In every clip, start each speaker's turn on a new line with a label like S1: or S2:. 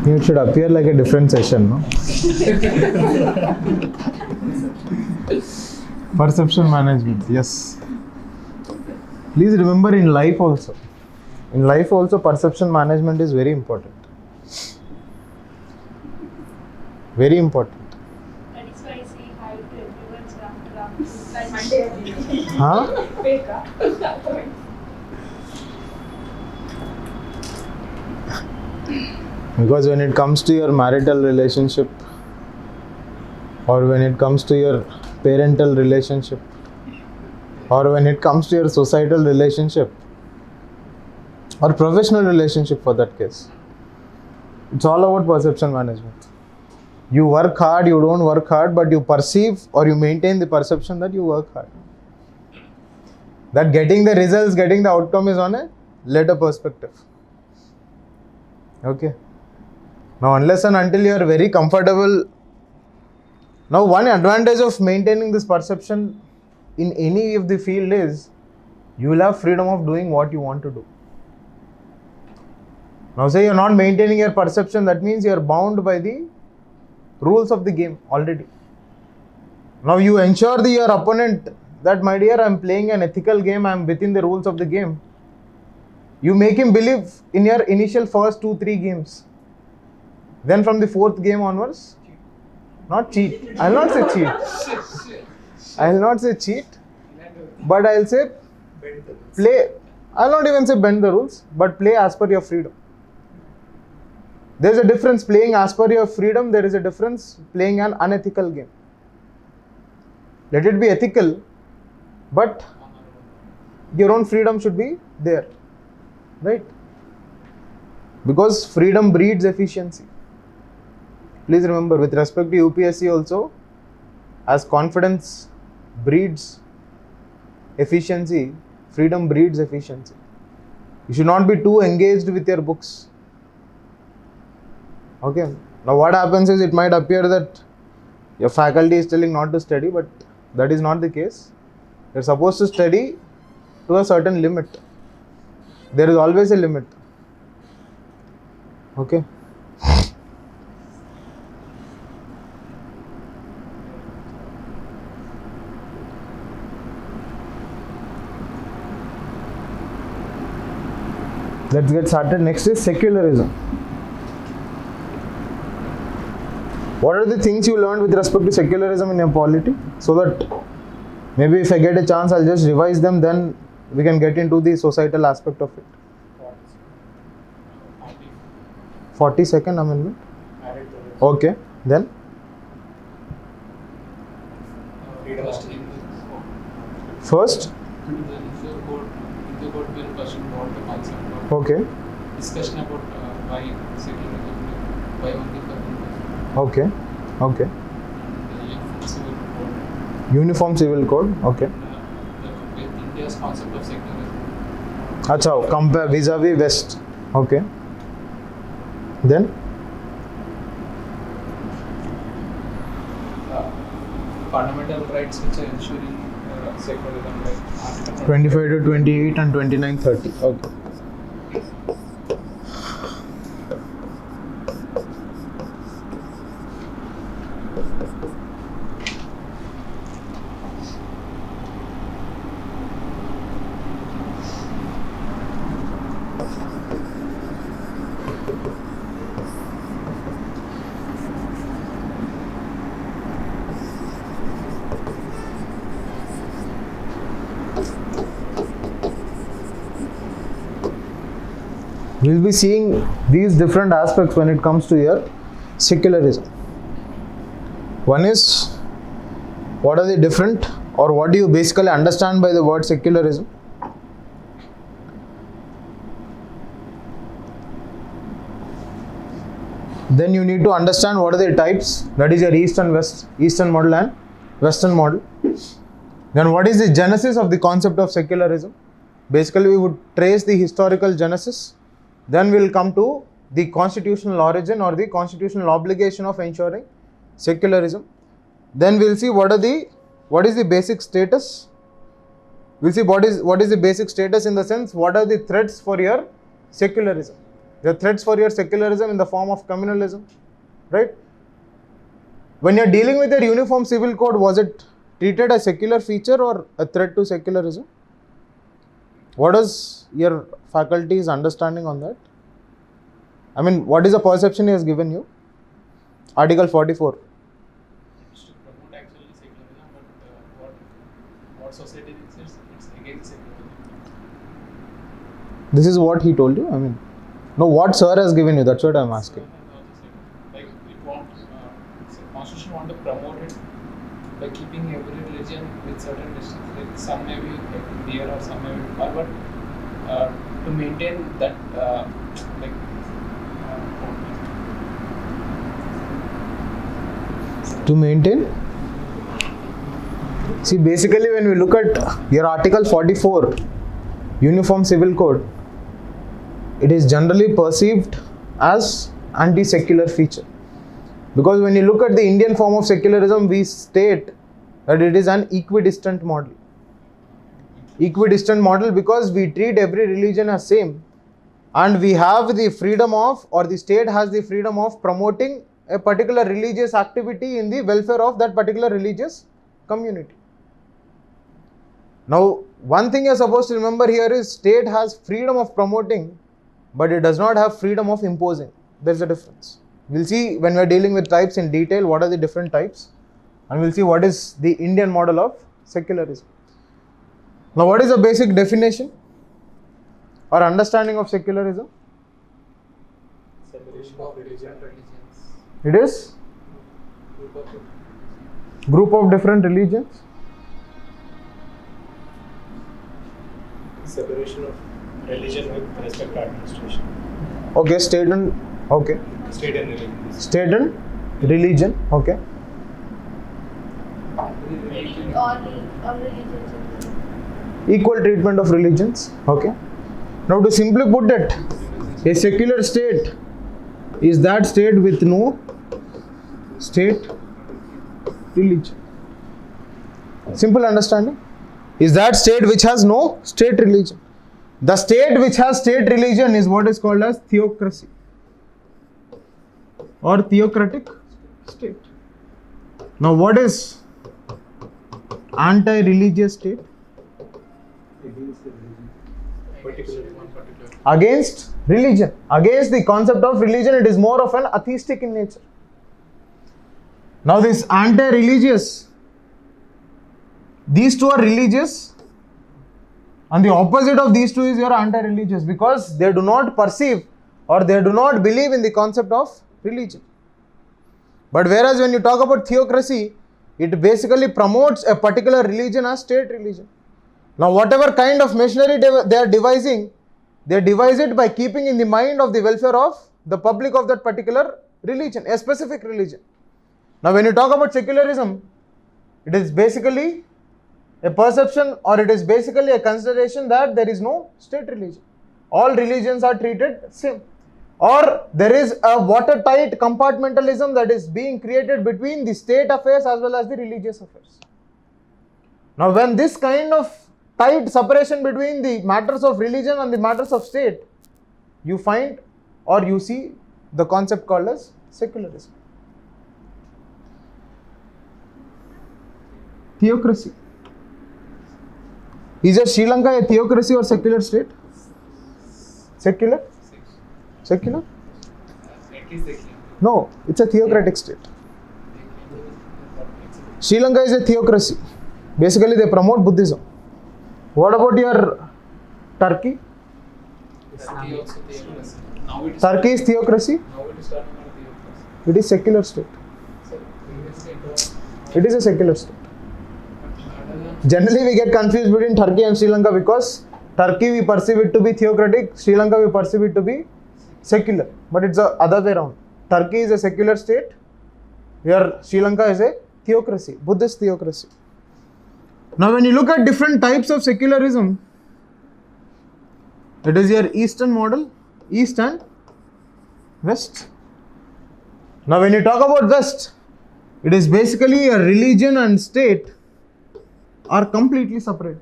S1: It should appear like a different session, no? Perception management, yes. Please remember in life also. In life also, perception management is very important. Very important.
S2: That is why I say hi to everyone's Ram like Monday.
S1: Huh?
S2: Fake.
S1: Because when it comes to your marital relationship, or when it comes to your parental relationship, or when it comes to your societal relationship, or professional relationship for that case, it's all about perception management. You work hard, you don't work hard, but you perceive or you maintain the perception that you work hard. That getting the results, getting the outcome is on a later perspective. Okay. Now, unless and until you are very comfortable. Now, one advantage of maintaining this perception in any of the field is you will have freedom of doing what you want to do. Now, say you are not maintaining your perception, that means you are bound by the rules of the game already. Now, you ensure your opponent that, my dear, I am playing an ethical game, I am within the rules of the game. You make him believe in your initial first 2-3 games. Then from the 4th game onwards, not cheat. I will not say cheat. I will not say cheat, but I will say play. I will not even say bend the rules, but play as per your freedom. There is a difference playing as per your freedom. There is a difference playing an unethical game. Let it be ethical, but your own freedom should be there, right? Because freedom breeds efficiency. Please remember, with respect to UPSC also, as confidence breeds efficiency, freedom breeds efficiency. You should not be too engaged with your books. Okay. Now what happens is, it might appear that your faculty is telling not to study, but that is not the case. You are supposed to study to a certain limit. There is always a limit. Okay. Let's get started. Next is secularism. What are the things you learned with respect to secularism in your polity? So that maybe if I get a chance, I'll just revise them, then we can get into the societal aspect of it. 42nd Amendment? Okay. Then? First? Okay.
S3: Discussion about why secularism, why only for
S1: Okay. Okay.
S3: the civil code,
S1: Uniform Civil Code. Okay.
S3: with India's concept of secularism.
S1: Acha, compare vis-a-vis West. Okay. Then?
S3: Fundamental rights which are ensuring secularism, like Article
S1: 25 to 28 and 29, 30. Okay. We'll be seeing these different aspects when it comes to your secularism. One is, what are the different, or what do you basically understand by the word secularism? Then you need to understand what are the types, that is your East and West, Eastern model and Western model. Then what is the genesis of the concept of secularism? Basically we would trace the historical genesis. Then we will come to the constitutional origin or the constitutional obligation of ensuring secularism. Then we will see what is the basic status. We will see what is the basic status, in the sense what are the threats for your secularism. There are threats for your secularism in the form of communalism, right? When you're dealing with your uniform civil code, was it treated as secular feature or a threat to secularism? What is your faculty's understanding on that? I mean, what is the perception he has given you? Article 44.
S3: It's to promote actually secularism, but what society thinks it's against secularism.
S1: This is what he told you? I mean, no, what sir has given you, that's what I'm asking.
S3: Like it constitution want to promote it by keeping every religion with certain restrictions. Like some may be like near or some may be far, but to maintain that
S1: To maintain? See, basically when we look at your Article 44, Uniform Civil Code, it is generally perceived as anti-secular feature. Because when you look at the Indian form of secularism, we state that it is an equidistant model. Equidistant model because we treat every religion as same, and we have the freedom of, or the state has the freedom of promoting a particular religious activity in the welfare of that particular religious community. Now, one thing you're supposed to remember here is state has freedom of promoting, but it does not have freedom of imposing. There's a difference. We'll see when we're dealing with types in detail, what are the different types, and we'll see what is the Indian model of secularism. Now, what is the basic definition or understanding of secularism?
S3: separation of religion and religions.
S1: It is group of different religions.
S4: Separation of religion with respect to administration.
S1: Okay, state and okay,
S4: State and religion.
S1: state and religion. Okay,
S2: All religions.
S1: equal treatment of religions. Okay. Now, to simply put it, a secular state is that state with no state religion. Simple understanding. Is that state which has no state religion. The state which has state religion is what is called as theocracy or theocratic state. Now, what is anti-religious state? Against religion, against the concept of religion. It is more of an atheistic in nature. Now, this anti-religious, these two are religious, and the opposite of these two is your anti-religious, because they do not perceive or they do not believe in the concept of religion. But whereas when you talk about theocracy, it basically promotes a particular religion as state religion. Now, whatever kind of machinery they are devising, they devise it by keeping in the mind of the welfare of the public of that particular religion, a specific religion. Now, when you talk about secularism, it is basically a perception, or it is basically a consideration that there is no state religion. All religions are treated same. Or there is a watertight compartmentalism that is being created between the state affairs as well as the religious affairs. Now, when this kind of tight separation between the matters of religion and the matters of state, you find or you see the concept called as secularism. Theocracy. Is Sri Lanka a theocracy or secular state? Secular? Secular?
S3: At least they claim.
S1: No, it's a theocratic state. Sri Lanka is a theocracy. Basically, they promote Buddhism. What about your Turkey?
S3: Turkey also theocracy. Now it is
S1: Turkey is theocracy.
S3: Now it is turning on a theocracy.
S1: It is secular state.
S3: So previous state was
S1: It is a secular state. Generally, we get confused between Turkey and Sri Lanka because Turkey we perceive it to be theocratic, Sri Lanka we perceive it to be secular. But it's the other way around. Turkey is a secular state, where Sri Lanka is a theocracy, Buddhist theocracy. Now, when you look at different types of secularism, it is your Eastern model, East and West. Now, when you talk about West, it is basically a religion and state are completely separated.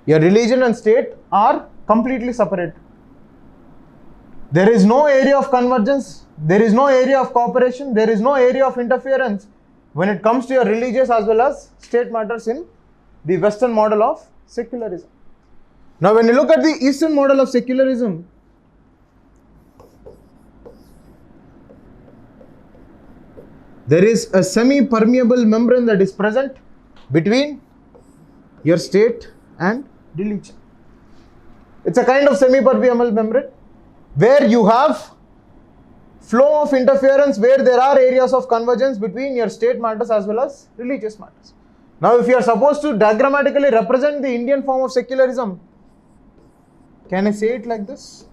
S1: Your religion and state are completely separated. There is no area of convergence, there is no area of cooperation, there is no area of interference when it comes to your religious as well as state matters in the Western model of secularism. Now, when you look at the Eastern model of secularism, there is a semi-permeable membrane that is present between your state and religion. It's a kind of semi-permeable membrane where you have flow of interference, where there are areas of convergence between your state matters as well as religious matters. Now, if you are supposed to diagrammatically represent the Indian form of secularism, can I say it like this?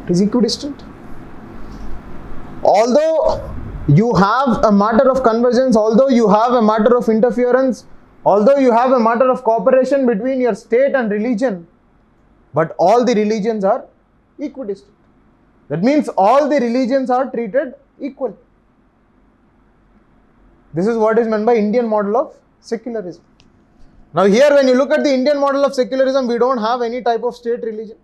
S1: It is equidistant. Although you have a matter of convergence, although you have a matter of interference, although you have a matter of cooperation between your state and religion, but all the religions are equidistant. That means all the religions are treated equally. This is what is meant by Indian model of secularism. Now here, when you look at the Indian model of secularism, we don't have any type of state religion.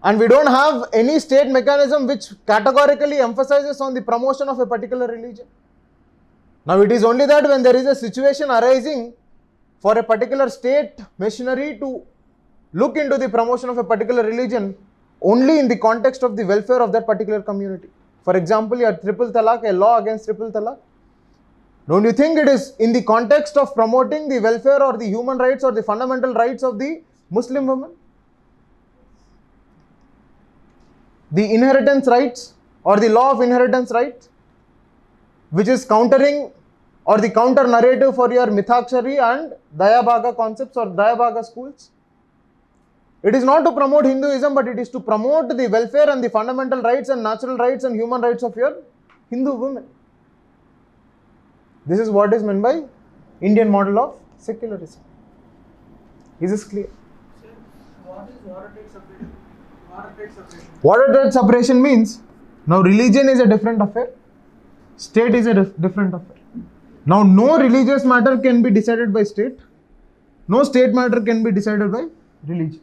S1: And we don't have any state mechanism which categorically emphasizes on the promotion of a particular religion. Now it is only that when there is a situation arising for a particular state machinery to look into the promotion of a particular religion only in the context of the welfare of that particular community. For example, you have triple talaq, a law against triple talaq. Don't you think it is in the context of promoting the welfare or the human rights or the fundamental rights of the Muslim women? The inheritance rights or the law of inheritance rights, which is countering or the counter narrative for your Mithakshari and Dayabhaga concepts or Dayabhaga schools. It is not to promote Hinduism, but it is to promote the welfare and the fundamental rights and natural rights and human rights of your Hindu women. This is what is meant by Indian model of secularism. Is this clear?
S5: Sir, what is watertight separation? Watertight separation.
S1: Watertight separation means now religion is a different affair, state is a different affair. Now no religious matter can be decided by state, no state matter can be decided by religion.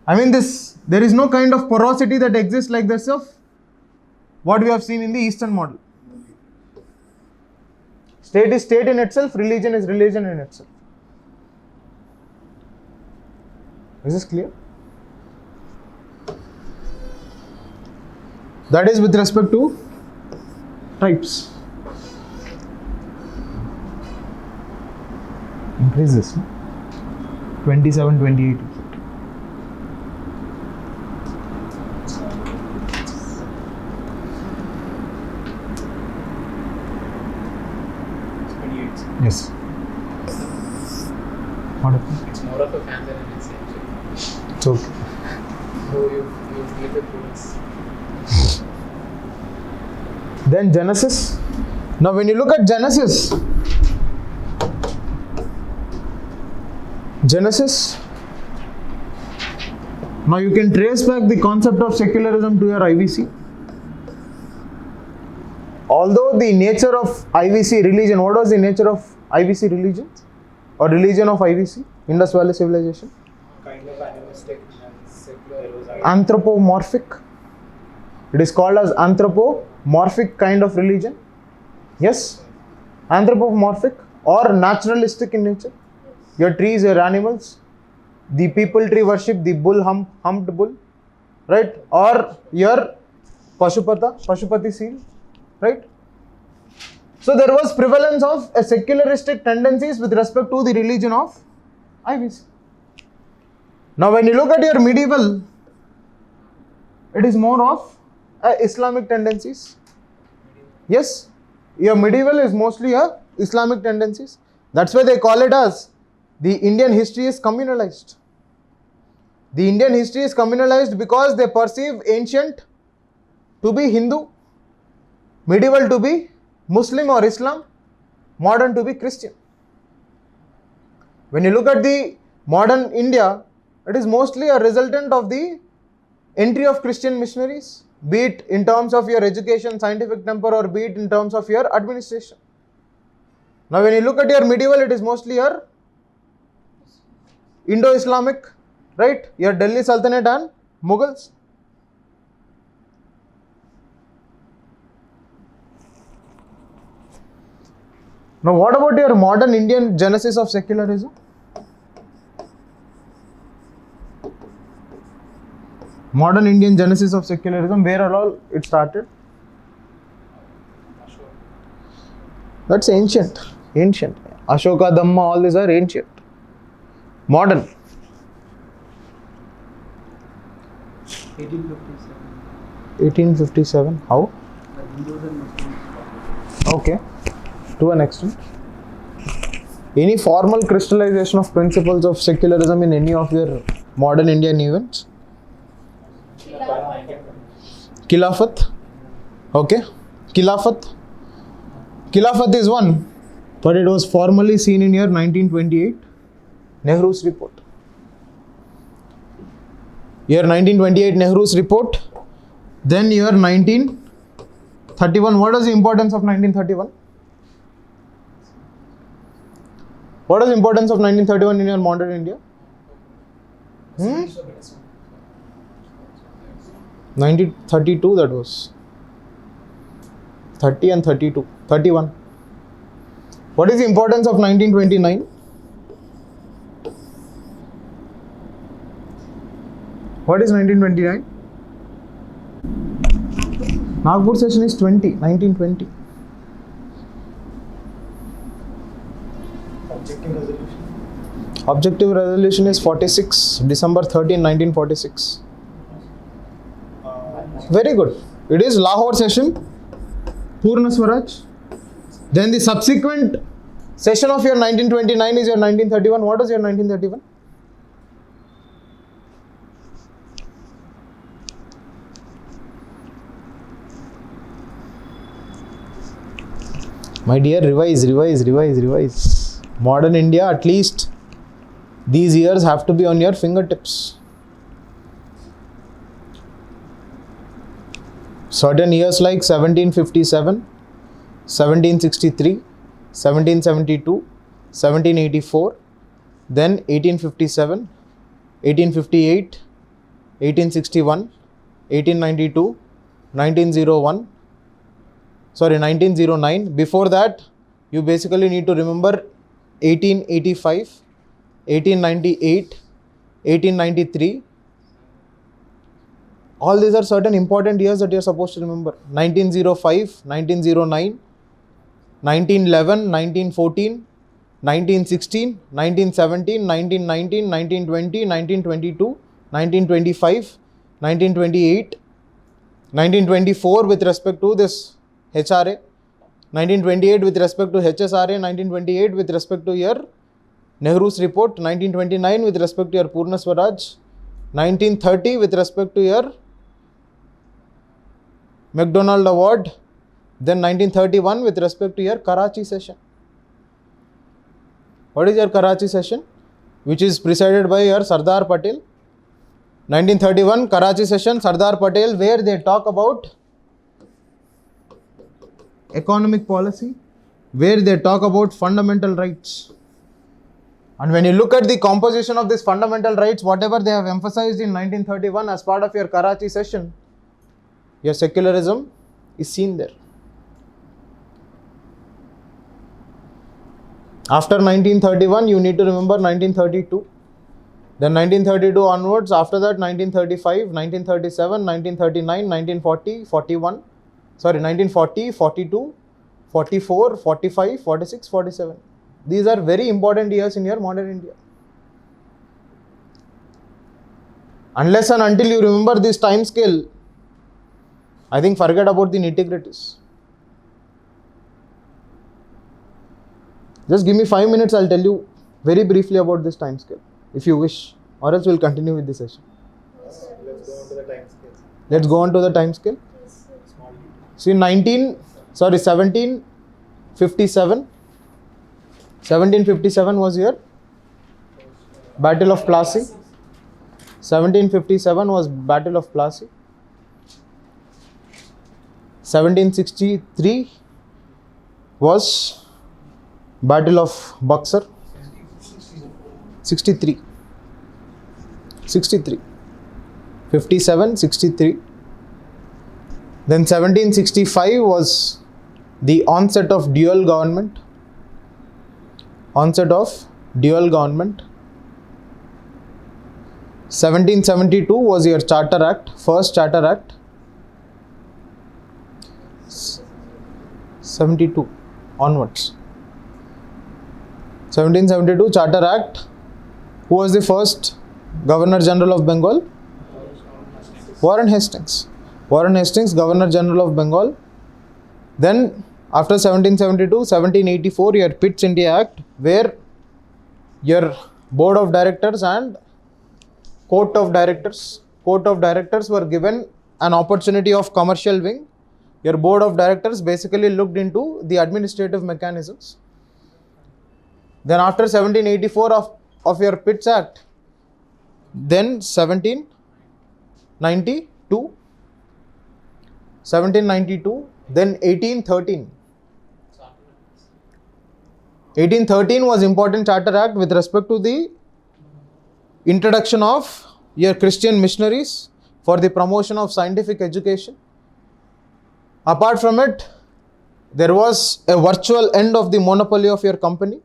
S1: I mean there is no kind of porosity that exists like this of what we have seen in the Eastern model. State is state in itself, religion is religion in itself. Is this clear? That is with respect to types. Increase this, no? 27, 28. Yes. What happened?
S3: It's more of a fancy than it's actually.
S1: It's okay.
S3: So you flip it towards.
S1: Then Genesis. Now when you look at Genesis, now you can trace back the concept of secularism to your IVC. Although the nature of IVC religion, what was the nature of IVC religion or religion of IVC, Indus Valley Civilization?
S4: Kind of animistic and secular. There was
S1: Anthropomorphic. It is called as anthropomorphic kind of religion. Yes? Anthropomorphic or naturalistic in nature. Your trees, your animals. The people tree worship the bull, humped bull. Right? Or your Pashupati seal. Right? So there was prevalence of a secularistic tendencies with respect to the religion of IVC. Now when you look at your medieval, it is more of Islamic tendencies. Yes, your medieval is mostly Islamic tendencies. That's why they call it as the Indian history is communalized. The Indian history is communalized because they perceive ancient to be Hindu, medieval to be Muslim or Islam, modern to be Christian. When you look at the modern India, it is mostly a resultant of the entry of Christian missionaries, be it in terms of your education, scientific temper, or be it in terms of your administration. Now when you look at your medieval, it is mostly your Indo-Islamic, right? Your Delhi Sultanate and Mughals. Now what about your modern Indian genesis of secularism? Modern Indian genesis of secularism, where all it started? That's ancient. Ashoka, Dhamma, all these are ancient. Modern.
S5: 1857.
S1: 1857. How?
S5: The Hindus and Muslims.
S1: Okay. To an extent. Any formal crystallization of principles of secularism in any of your modern Indian events? Khilafat. Okay. Khilafat is one, but it was formally seen in year 1928, Nehru's report. Year 1928, Nehru's report. Then year 1931. What is the importance of 1931? What is the importance of 1931 in your modern India? 1932 that was. 30 and 32. 31. What is the importance of 1929? What is 1929? Nagpur session is 1920. Objective resolution is 46, December 13, 1946. Very good. It is Lahore session, Purna Swaraj. Then the subsequent session of your 1929 is your 1931. What is your 1931? My dear, revise. Modern India, at least these years have to be on your fingertips. Certain years like 1757, 1763, 1772, 1784, then 1857, 1858, 1861, 1892, 1909. Before that, you basically need to remember 1885, 1898, 1893. All these are certain important years that you are supposed to remember. 1905, 1909, 1911, 1914, 1916, 1917, 1919, 1920, 1922, 1925, 1928, 1924 with respect to this HRA, 1928 with respect to HSRA, 1928 with respect to your Nehru's report, 1929 with respect to your Purna Swaraj, 1930 with respect to your McDonald Award, then 1931 with respect to your Karachi session. What is your Karachi session? Which is presided by your Sardar Patel. 1931 Karachi session, Sardar Patel, where they talk about economic policy, where they talk about fundamental rights. And when you look at the composition of these fundamental rights, whatever they have emphasized in 1931 as part of your Karachi session, your secularism is seen there. After 1931, you need to remember 1932. Then 1932 onwards, after that 1935, 1937, 1939, 1940, 41. 1940, 42, 44, 45, 46, 47. These are very important years in your modern India. Unless and until you remember this time scale, I think forget about the nitty-gritties. Just give me 5 minutes, I'll tell you very briefly about this time scale, if you wish, or else we'll continue with the session.
S4: Let's go on to the time scale.
S1: Let's go on to the time scale. See, 1757 was your Battle of Plassey. 1757 was Battle of Plassey. 1763 was Battle of Buxar. 63. 57, 63. Then 1765 was the onset of dual government. 1772 was your Charter Act, first Charter Act. 72 onwards. 1772 Charter Act. Who was the first Governor General of Bengal? Warren Hastings. Warren Hastings, Governor General of Bengal. Then after 1772, 1784, your Pitt's India Act, where your Board of Directors and Court of Directors were given an opportunity of commercial wing. Your Board of Directors basically looked into the administrative mechanisms. Then after 1784 of your Pitt's Act, then 1792, then 1813. 1813 was important Charter Act with respect to the introduction of your Christian missionaries for the promotion of scientific education. Apart from it, there was a virtual end of the monopoly of your company,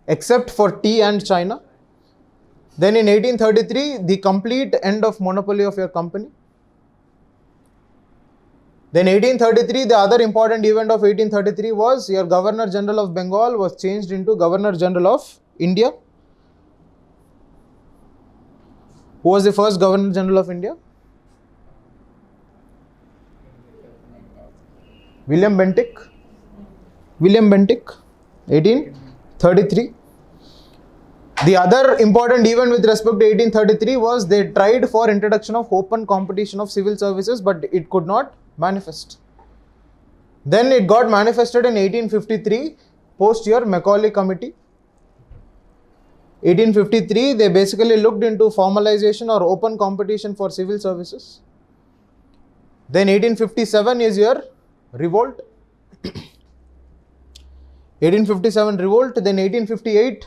S1: except for tea and China. Then in 1833, the complete end of monopoly of your company. Then 1833, the other important event of 1833 was your Governor General of Bengal was changed into Governor General of India. Who was the first Governor General of India? William Bentinck. 1833. The other important event with respect to 1833 was they tried for introduction of open competition of civil services, but it could not manifest. Then it got manifested in 1853 post your Macaulay Committee. 1853, they basically looked into formalization or open competition for civil services. Then 1857 is your revolt. 1857 revolt. Then 1858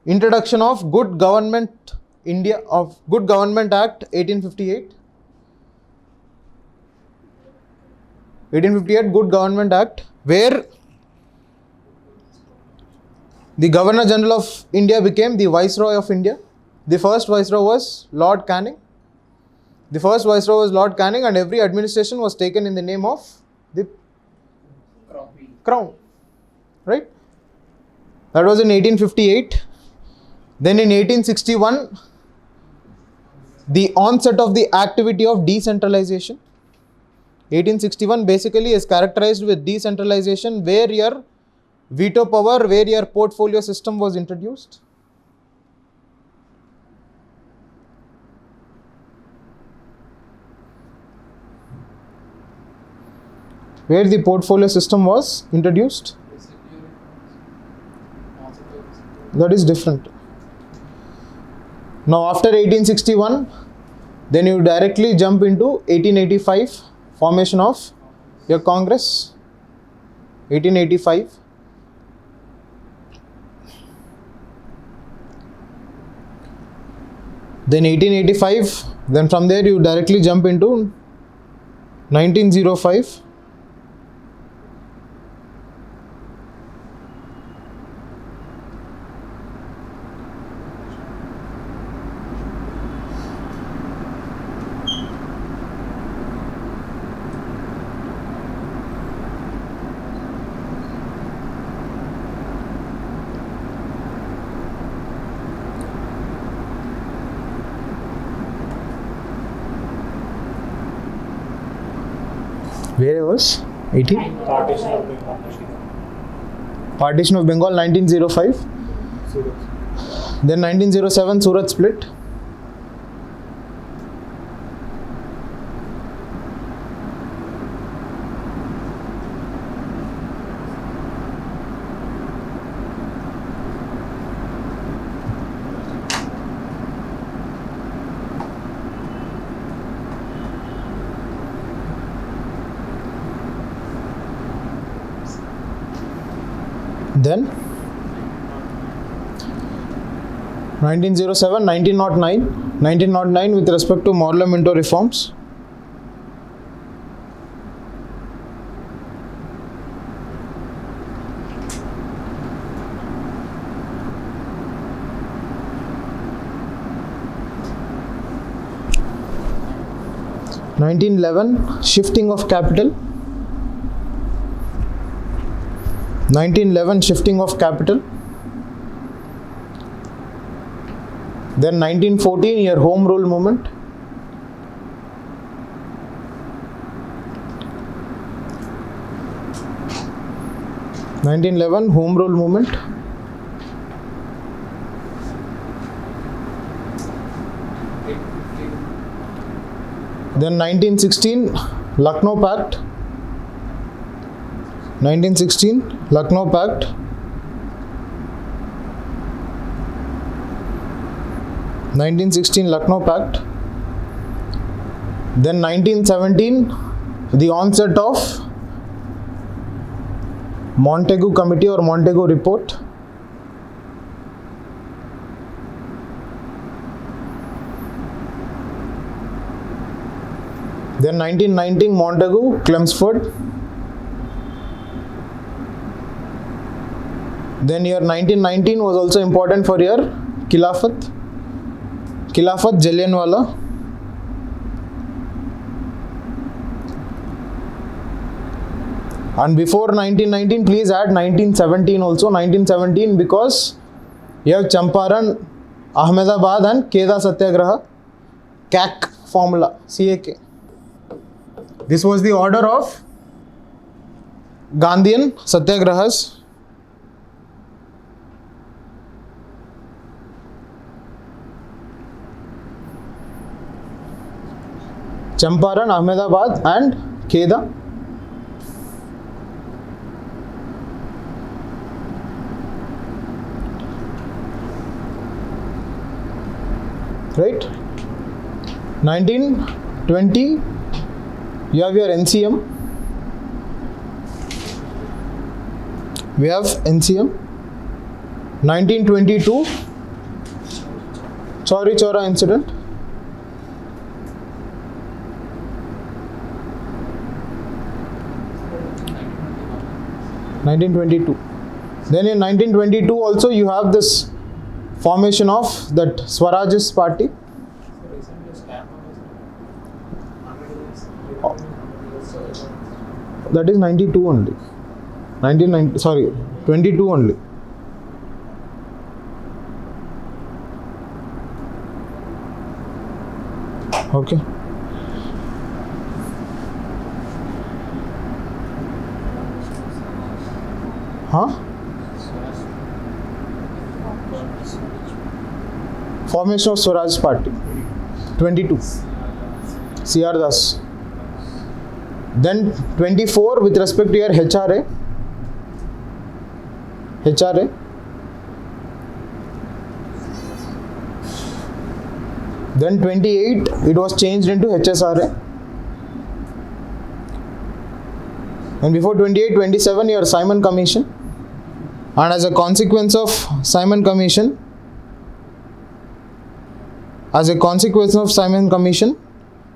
S1: introduction of Good Government India of Good Government Act 1858. 1858 Good Government Act, where the Governor General of India became the Viceroy of India. The first Viceroy was Lord Canning. And every administration was taken in the name of the Crown. Right? That was in 1858. Then in 1861, the onset of the activity of decentralization. 1861 basically is characterized with decentralization, where your veto power, where your portfolio system was introduced. Where the portfolio system was introduced. That is different. Now after 1861, then you directly jump into 1885, formation of your Congress. 1885. Then 1885, then from there you directly jump into 1905. Where it was? 18? Partition of Bengal 1905. Then 1907 Surat split. Then 1907, 1909 with respect to Morley Minto reforms. Shifting of capital. 1911 shifting of capital. Then 1914 your home rule movement. Home rule movement. Then 1916 Lucknow Pact. 1916 Lucknow Pact. Then 1917 the onset of Montagu Committee or Montagu Report. Then 1919 Montagu Chelmsford. Then year 1919 was also important for your Khilafat Jallianwala. And before 1919 please add 1917 also. 1917 because you have Champaran, Ahmedabad and Kheda Satyagraha. CAC formula, CAK. This was the order of Gandhian Satyagrahas. Champaran, Ahmedabad and Kheda. Right? 1920 you have your NCM. We have NCM. 1922 Chauri Chaura incident. 1922. Then in 1922 also you have this formation of that Swarajist party. That is 92 only. 22 only. Okay. Formation of Swaraj Party. 22. C.R. Das. Then 24 with respect to your HRA. Then 28 it was changed into HSRA. And before 28, 27 your Simon Commission. And as a consequence of Simon Commission,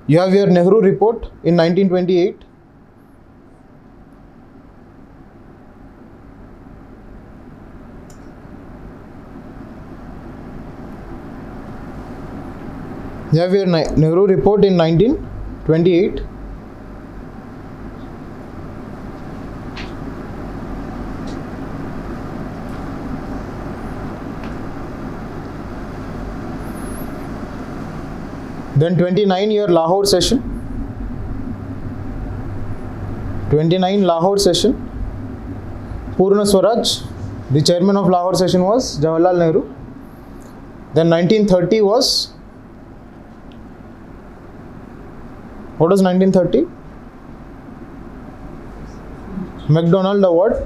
S1: you have your Nehru report in 1928. You have your Nehru report in 1928. Then 29 your Lahore session. 29 Lahore session. Purna Swaraj. The chairman of Lahore session was Jawaharlal Nehru. Then 1930 was, what was 1930? McDonald Award.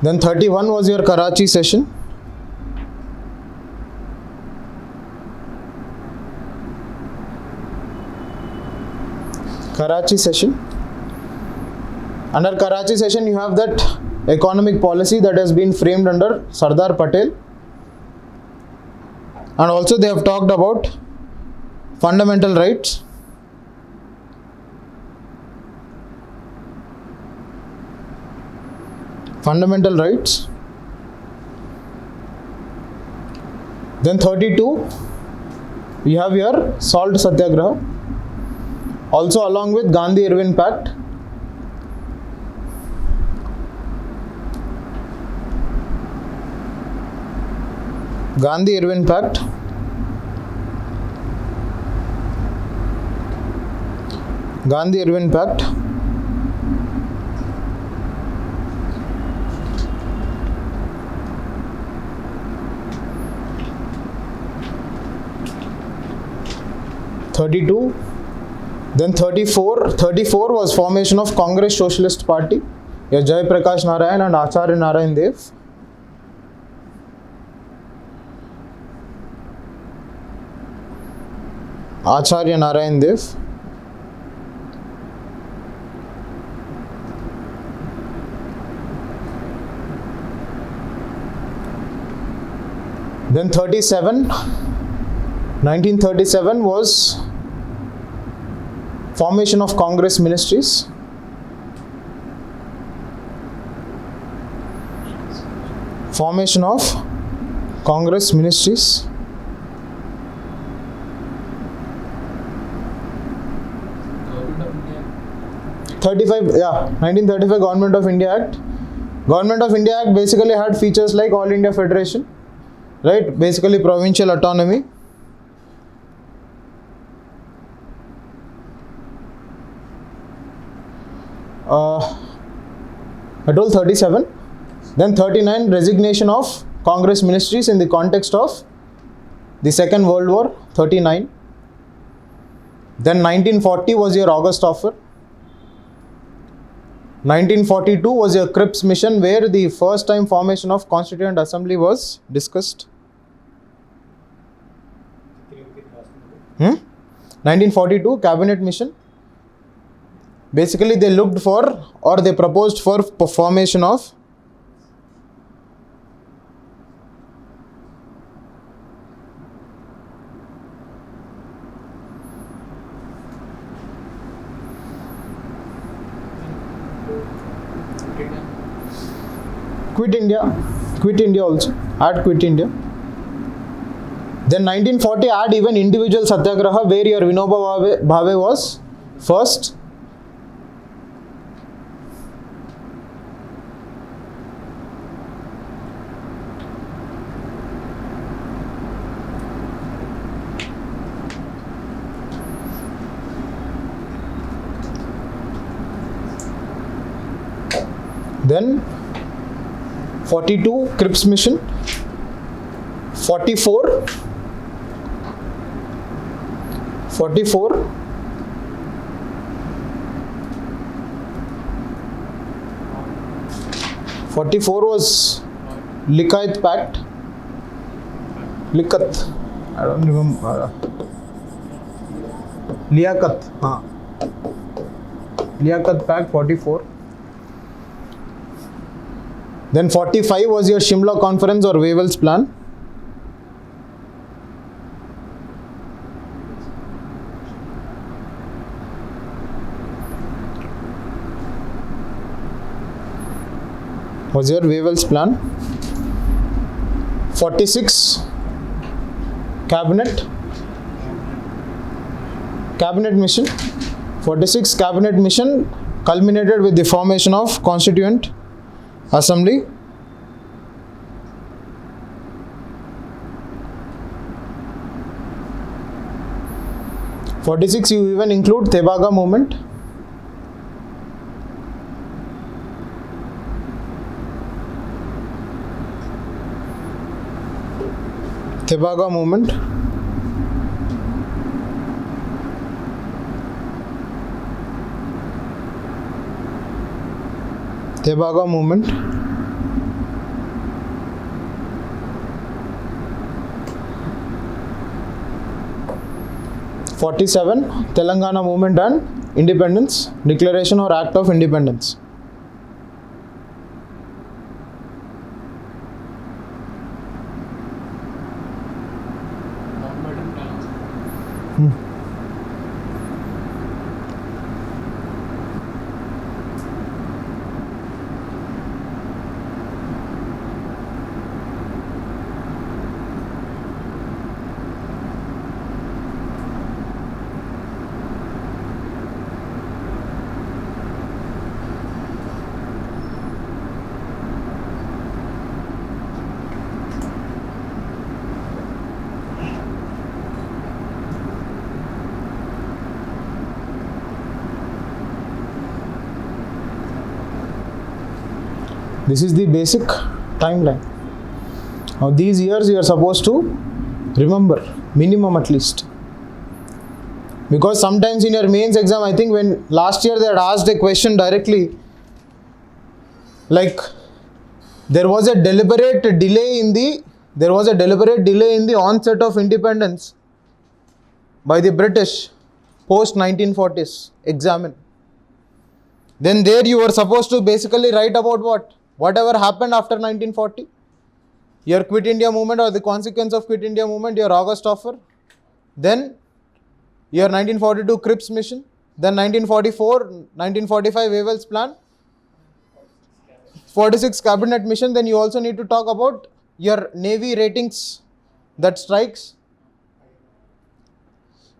S1: Then 31 was your Karachi session. Under Karachi session, you have that economic policy that has been framed under Sardar Patel. And also they have talked about fundamental rights. Fundamental rights. Then 32, we have here Salt Satyagraha. Also along with Gandhi-Irwin Pact. Gandhi-Irwin Pact. Gandhi-Irwin Pact. (32). Then 34. 34 was formation of Congress Socialist Party. Here Jai Prakash Narayan and Acharya Narayan Dev. Acharya Narayan Dev. Then 37. 1937 was formation of Congress ministries. Formation of Congress ministries.
S3: Government of India.
S1: 35, yeah, 1935 Government of India Act. Government of India Act basically had features like All India Federation, right? Basically provincial autonomy. I told 37. Then 39, resignation of Congress ministries in the context of the Second World War, 39. Then 1940 was your August offer. 1942 was your Cripps mission, where the first time formation of Constituent Assembly was discussed. 1942 Cabinet mission. Basically they looked for, or they proposed for formation of Quit India also, add Quit India. Then 1940 add even individual Satyagraha, where your Vinoba Bhave was first. Then 42 Cripps mission. 44 was Likat Pact. Likat, I don't remember. Liaquat, Liaquat Pact, 44. Then 45 was your Shimla Conference or Wavell's Plan. Was your Wavell's Plan. 46 Cabinet mission. 46 Cabinet mission culminated with the formation of Constituent Assembly. (46) you even include Tebaga movement. Tebaga movement. Tebaga movement. (47) Telangana movement and independence, declaration or act of independence. This is the basic timeline. Now these years you are supposed to remember, minimum at least. Because sometimes in your mains exam, I think when last year they had asked a question directly, like there was a deliberate delay in the onset of independence by the British post 1940s examine. Then there you were supposed to basically write about what? Whatever happened after 1940. Your Quit India movement or the consequence of Quit India movement, your August offer. Then your 1942 Cripps mission. Then 1944, 1945 Wavell's plan. 46 cabinet mission. Then you also need to talk about your Navy ratings that strikes.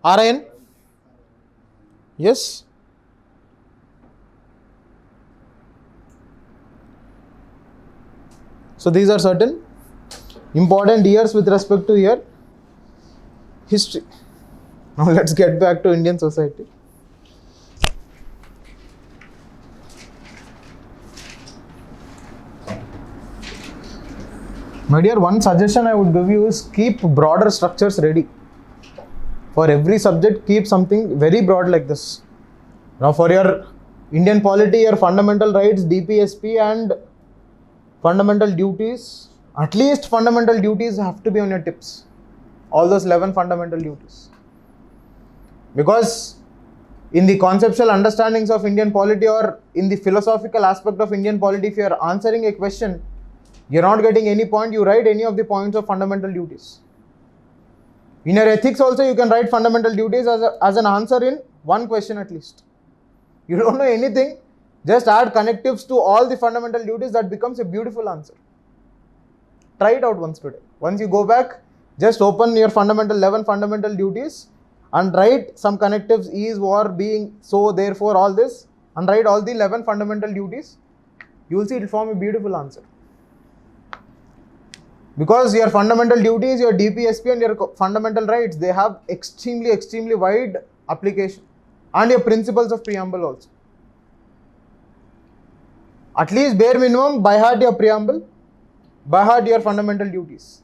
S1: RIN? Yes? So these are certain important years with respect to your history. Now let's get back to Indian society. My dear, one suggestion I would give you is keep broader structures ready. For every subject, keep something very broad like this. Now for your Indian polity, your fundamental rights, DPSP and fundamental duties, at least fundamental duties have to be on your tips. All those 11 fundamental duties. Because in the conceptual understandings of Indian polity or in the philosophical aspect of Indian polity, if you are answering a question, you are not getting any point, you write any of the points of fundamental duties. In your ethics also, you can write fundamental duties as an answer in one question at least. You don't know anything, just add connectives to all the fundamental duties, that becomes a beautiful answer. Try it out once today. Once you go back, just open your 11 fundamental duties and write some connectives, is, war, being, so, therefore, all this, and write all the 11 fundamental duties. You will see it will form a beautiful answer. Because your fundamental duties, your DPSP and your fundamental rights, they have extremely wide application, and your principles of preamble also. At least bare minimum, by heart your preamble, by heart your fundamental duties.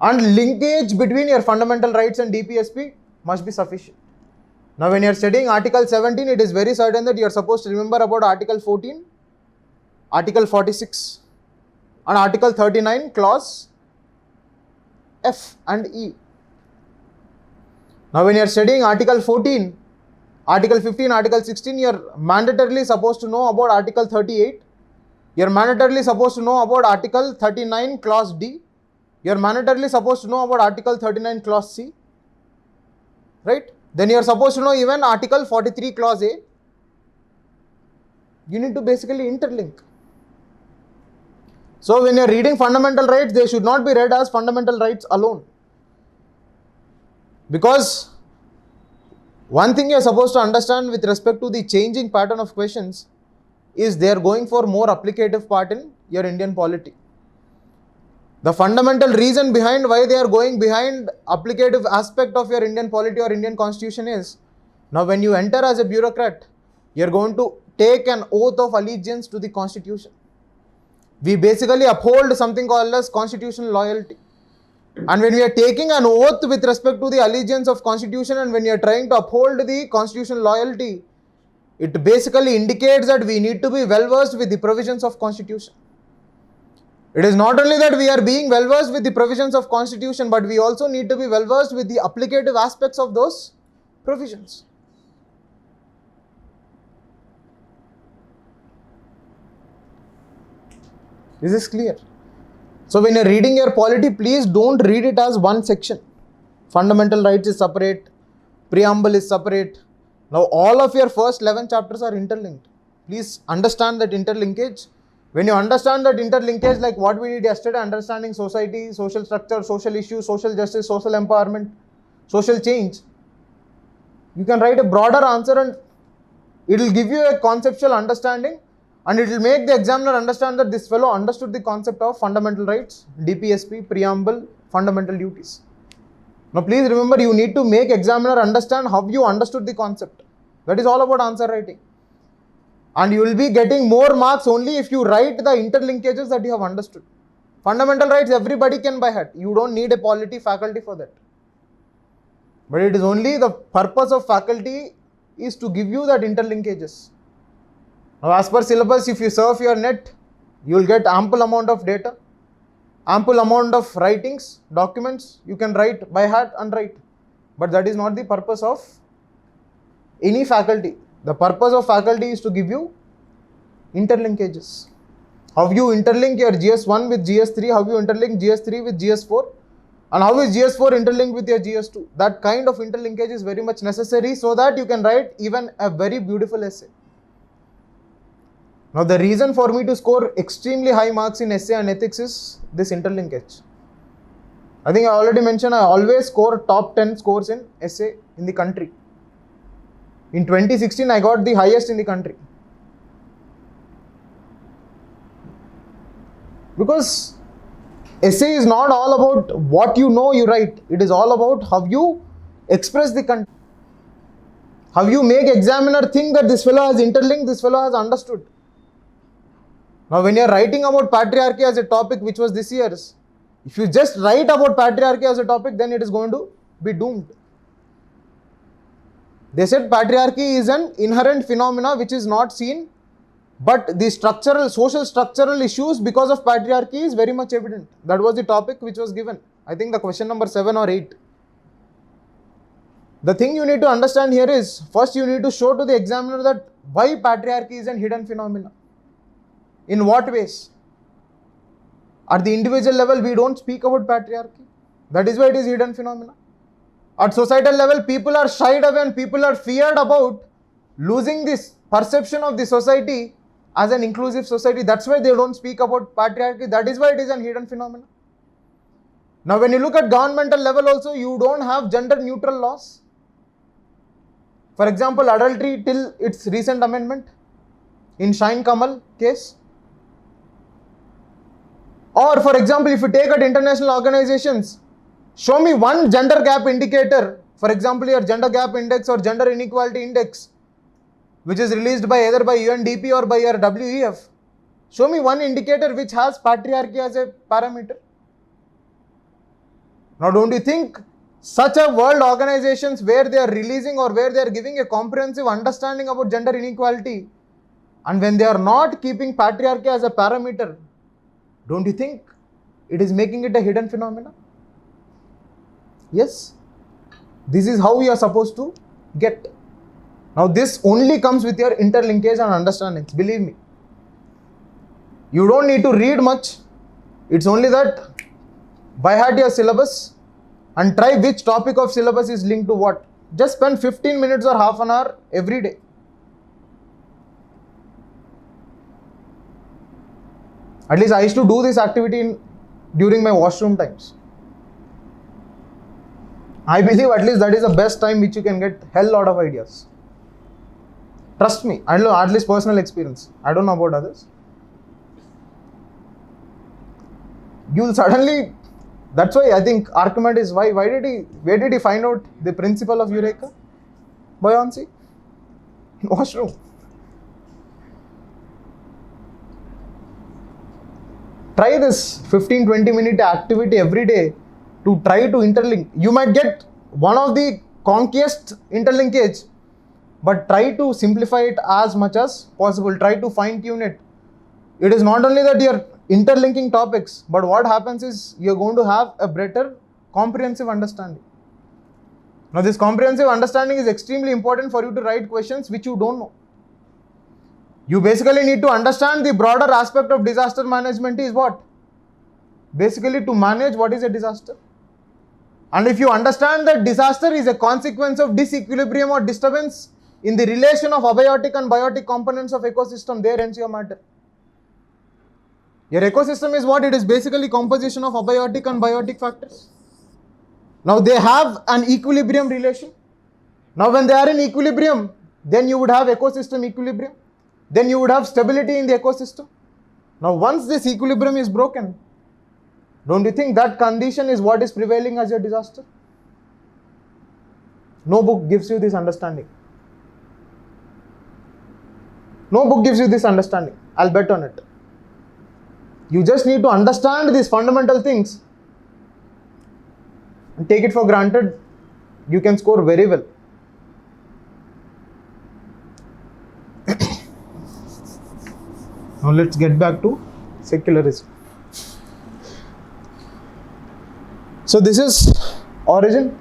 S1: And linkage between your fundamental rights and DPSP must be sufficient. Now when you are studying Article 17, it is very certain that you are supposed to remember about Article 14, Article 46 and Article 39 clause F and E. Now when you are studying Article 14, Article 15, Article 16, you are mandatorily supposed to know about Article 38. You are mandatorily supposed to know about Article 39 clause D. You are mandatorily supposed to know about Article 39 clause C. Right? Then you are supposed to know even Article 43 clause A. You need to basically interlink. So when you are reading fundamental rights, they should not be read as fundamental rights alone. Because one thing you are supposed to understand with respect to the changing pattern of questions is they are going for more applicative part in your Indian polity. The fundamental reason behind why they are going behind applicative aspect of your Indian polity or Indian constitution is, now when you enter as a bureaucrat, you are going to take an oath of allegiance to the constitution. We basically uphold something called as constitutional loyalty. And when we are taking an oath with respect to the allegiance of constitution, and when you are trying to uphold the constitutional loyalty, it basically indicates that we need to be well versed with the provisions of constitution. It is not only that we are being well versed with the provisions of constitution, but we also need to be well versed with the applicative aspects of those provisions. Is this clear? So when you are reading your polity, please don't read it as one section. Fundamental rights is separate, preamble is separate. Now all of your first 11 chapters are interlinked. Please understand that interlinkage. When you understand that interlinkage, like what we did yesterday, understanding society, social structure, social issues, social justice, social empowerment, social change, you can write a broader answer and it will give you a conceptual understanding, and it will make the examiner understand that this fellow understood the concept of fundamental rights, DPSP, preamble, fundamental duties. Now please remember, you need to make examiner understand how you understood the concept. That is all about answer writing. And you will be getting more marks only if you write the interlinkages that you have understood. Fundamental rights everybody can by heart. You don't need a polity faculty for that. But it is only the purpose of faculty is to give you that interlinkages. Now as per syllabus, if you surf your net, you will get ample amount of data, ample amount of writings, documents, you can write by heart and write. But that is not the purpose of any faculty. The purpose of faculty is to give you interlinkages. How you interlink your GS1 with GS3, how you interlink GS3 with GS4, and how is GS4 interlinked with your GS2. That kind of interlinkage is very much necessary so that you can write even a very beautiful essay. Now the reason for me to score extremely high marks in essay and ethics is this interlinkage. I think I already mentioned I always score top 10 scores in essay in the country. In 2016 I got the highest in the country. Because essay is not all about what you know you write. It is all about how you express the content. How you make examiner think that this fellow has interlinked, this fellow has understood. Now when you are writing about patriarchy as a topic, which was this year's, if you just write about patriarchy as a topic, then it is going to be doomed. They said patriarchy is an inherent phenomena which is not seen, but the social structural issues because of patriarchy is very much evident. That was the topic which was given. I think the question number 7 or 8. The thing you need to understand here is, first you need to show to the examiner that why patriarchy is an hidden phenomena. In what ways? At the individual level, we don't speak about patriarchy. That is why it is hidden phenomena. At societal level, people are shied away and people are feared about losing this perception of the society as an inclusive society. That's why they don't speak about patriarchy. That is why it is an hidden phenomenon. Now when you look at governmental level also, you don't have gender neutral laws. For example, adultery till its recent amendment in Shine Kamal case. Or for example, if you take at international organizations, show me one gender gap indicator, for example your gender gap index or gender inequality index, which is released by either by UNDP or by your WEF. Show me one indicator which has patriarchy as a parameter. Now don't you think such a world organizations where they are releasing or where they are giving a comprehensive understanding about gender inequality, and when they are not keeping patriarchy as a parameter, don't you think it is making it a hidden phenomena? Yes. This is how we are supposed to get. Now this only comes with your interlinkage and understanding. Believe me. You don't need to read much. It's only that by heart your syllabus and try which topic of syllabus is linked to what. Just spend 15 minutes or half an hour every day. At least I used to do this activity during my washroom times. I believe at least that is the best time which you can get hell lot of ideas. Trust me, I know at least personal experience. I don't know about others. You'll suddenly, that's why I think Archimedes, where did he find out the principle of Eureka? Buoyancy? Washroom. Try this 15-20 minute activity every day to try to interlink. You might get one of the conquest interlinkage, but try to simplify it as much as possible. Try to fine tune it. It is not only that you are interlinking topics, but what happens is you are going to have a better comprehensive understanding. Now this comprehensive understanding is extremely important for you to write questions which you don't know. You basically need to understand the broader aspect of disaster management is what? Basically to manage what is a disaster. And if you understand that disaster is a consequence of disequilibrium or disturbance in the relation of abiotic and biotic components of ecosystem, there ends your matter. Your ecosystem is what? It is basically composition of abiotic and biotic factors. Now they have an equilibrium relation. Now when they are in equilibrium, then you would have ecosystem equilibrium. Then you would have stability in the ecosystem. Now once this equilibrium is broken, don't you think that condition is what is prevailing as a disaster? No book gives you this understanding. No book gives you this understanding. I'll bet on it. You just need to understand these fundamental things and take it for granted. You can score very well. Now let's get back to secularism. So this is origin.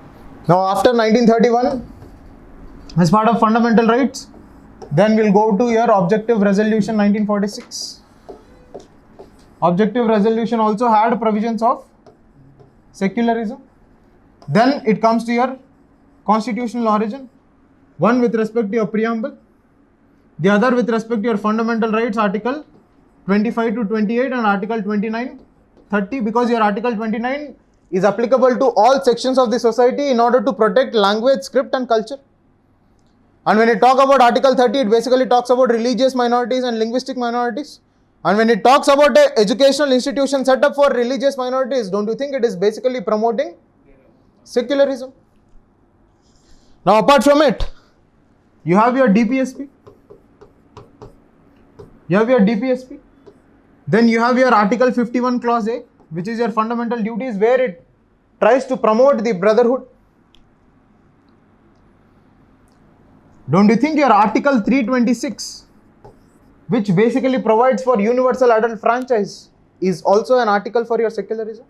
S1: Now after 1931, as part of fundamental rights, then we'll go to your objective resolution 1946. Objective resolution also had provisions of secularism. Then it comes to your constitutional origin. One with respect to your preamble, the other with respect to your fundamental rights, article 25 to 28 and article 29, 30, because your article 29 is applicable to all sections of the society in order to protect language, script and culture. And when you talk about article 30, it basically talks about religious minorities and linguistic minorities. And when it talks about an educational institution set up for religious minorities, don't you think it is basically promoting secularism? Now apart from it, you have your DPSP. Then you have your article 51 clause A, which is your fundamental duties, where it tries to promote the brotherhood. Don't you think your article 326, which basically provides for universal adult franchise, is also an article for your secularism?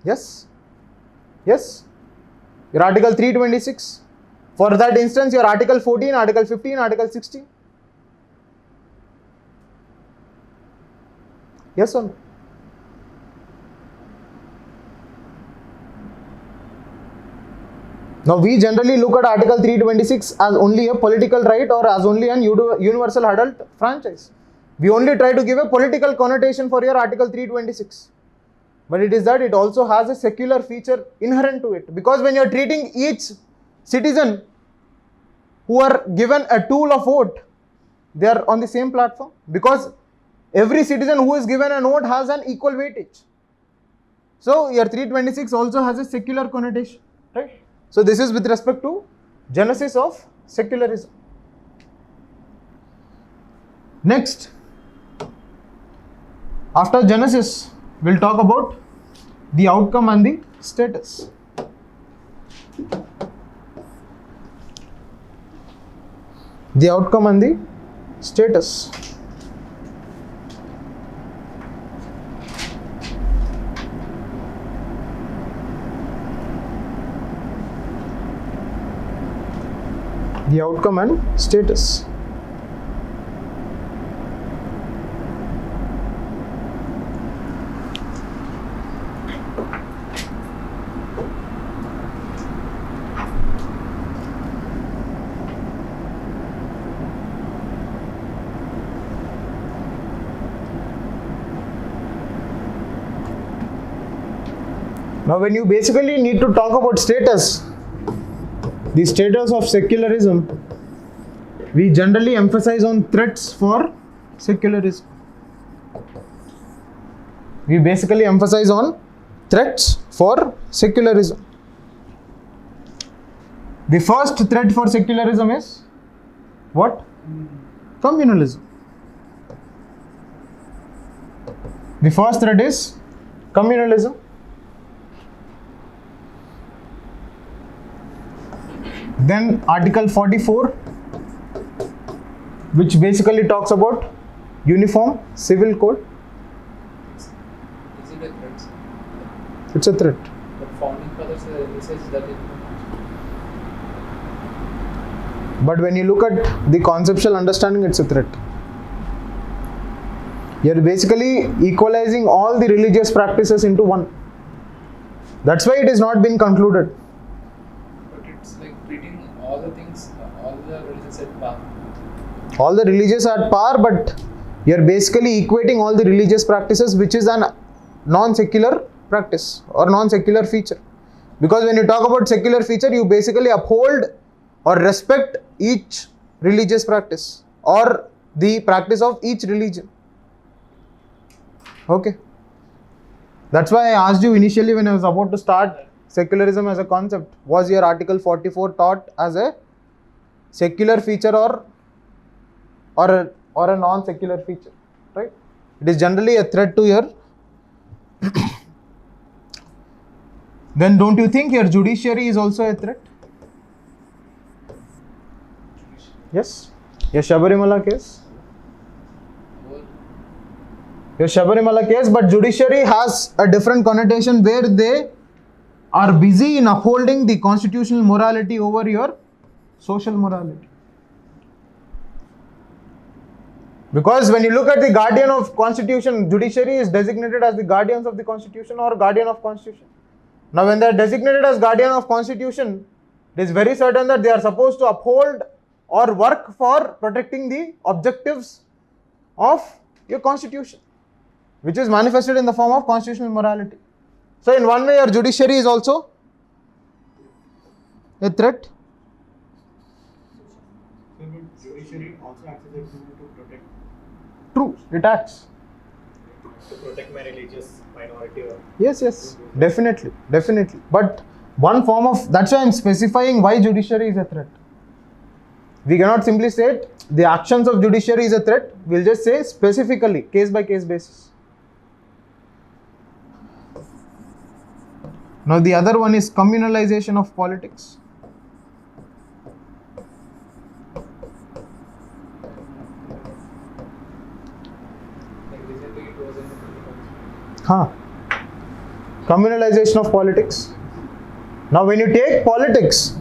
S1: Yes? Yes? Your article 326. For that instance, your article 14, article 15, article 16. Yes or no? Now we generally look at article 326 as only a political right or as only an universal adult franchise. We only try to give a political connotation for your article 326. But it is that it also has a secular feature inherent to it. Because when you are treating each citizen who are given a tool of vote, they are on the same platform. Because every citizen who is given a vote has an equal weightage. So your 326 also has a secular connotation, right? So this is with respect to genesis of secularism. Next, after genesis, we'll talk about the outcome and the status. The outcome and the status. The outcome and status. Now when you basically need to talk about status, the status of secularism, we generally emphasize on threats for secularism. We basically emphasize on threats for secularism. The first threat for secularism is what? Communalism. The first threat is communalism. Then Article 44, which basically talks about uniform civil code.
S3: Is it a threat, sir?
S1: It's a threat.
S3: But founding fathers says that it.
S1: But when you look at the conceptual understanding, it's a threat. You're basically equalizing all the religious practices into one. That's why it is not been concluded.
S3: But it's like treating all the things, all the religions at par.
S1: All the religious are at par, but you're basically equating all the religious practices, which is an non-secular practice or non-secular feature. Because when you talk about secular feature, you basically uphold or respect each religious practice or the practice of each religion. Okay. That's why I asked you initially when I was about to start secularism as a concept, was your Article 44 taught as a secular feature or or a non-secular feature, right? It is generally a threat to your then don't you think your judiciary is also a threat? Yes. Your Shabarimala case? Your Shabarimala case, but judiciary has a different connotation where they are busy in upholding the constitutional morality over your social morality. Because when you look at the guardian of constitution, judiciary is designated as the guardians of the constitution or guardian of constitution. Now when they are designated as guardian of constitution, it is very certain that they are supposed to uphold or work for protecting the objectives of your constitution, which is manifested in the form of constitutional morality. So in one way your judiciary is also a threat.
S5: Judiciary also acts as a tool to protect
S1: True, it acts.
S5: my religious minority.
S1: Yes, definitely. But one form of, that's why I'm specifying why judiciary is a threat. We cannot simply say the actions of judiciary is a threat. We'll just say specifically, case by case basis. Now the other one is communalization of politics.
S3: Like recently it was in the politics.
S1: Communalization of politics. Now when you take politics,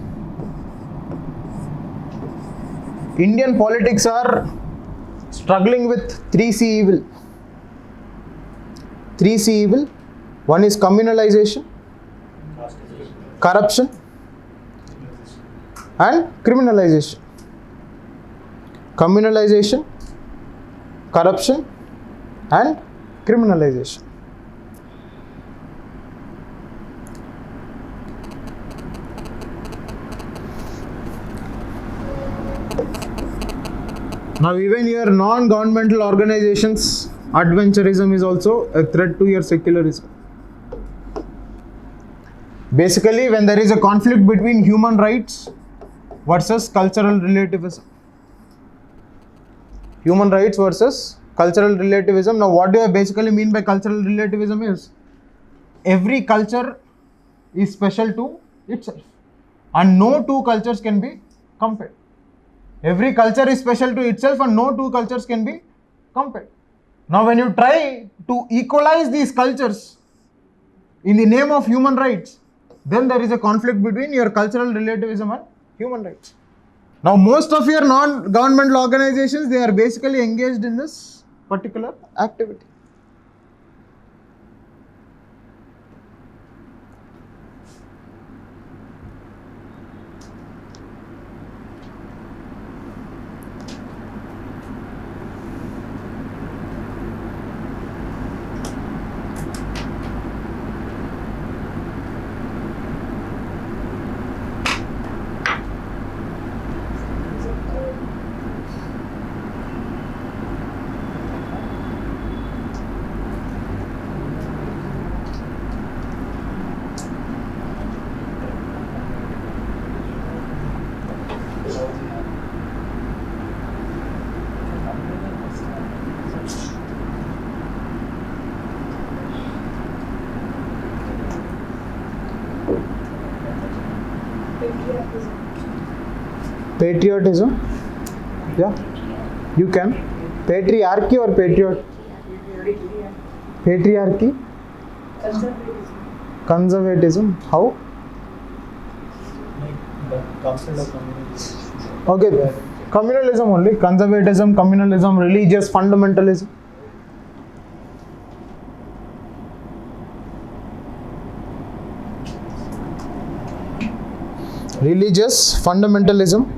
S1: Indian politics are struggling with 3C evil. 3C evil. One is communalization, corruption, and criminalization. Communalization, corruption, and criminalization. Now even your non-governmental organizations, adventurism is also a threat to your secularism. Basically, when there is a conflict between human rights versus cultural relativism. Human rights versus cultural relativism. Now what do I basically mean by cultural relativism is, every culture is special to itself and no two cultures can be compared. Every culture is special to itself and no two cultures can be compared. Now when you try to equalize these cultures in the name of human rights, then there is a conflict between your cultural relativism and human rights. Now most of your non-governmental organizations, they are basically engaged in this particular activity. Patriotism. Yeah, you can. Patriarchy or patriot? Patriarchy. Conservatism. How?
S5: The concept of communalism.
S1: Okay, communalism only. Conservatism, communalism, religious fundamentalism. Religious fundamentalism.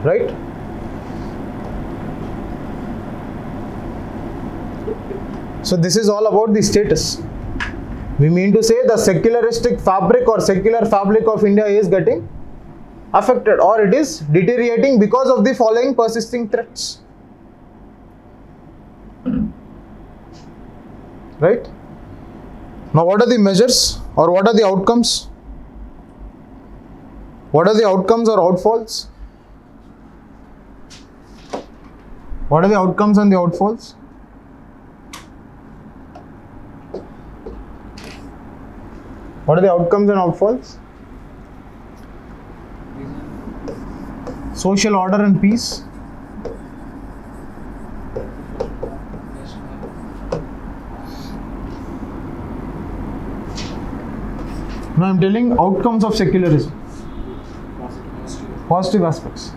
S1: Right? So this is all about the status. We mean to say the secularistic fabric or secular fabric of India is getting affected or it is deteriorating because of the following persisting threats. Right? Now what are the measures or what are the outcomes? What are the outcomes or outfalls? What are the outcomes and the outfalls? What are the outcomes and outfalls? Social order and peace. Now I'm telling outcomes of secularism. Positive aspects.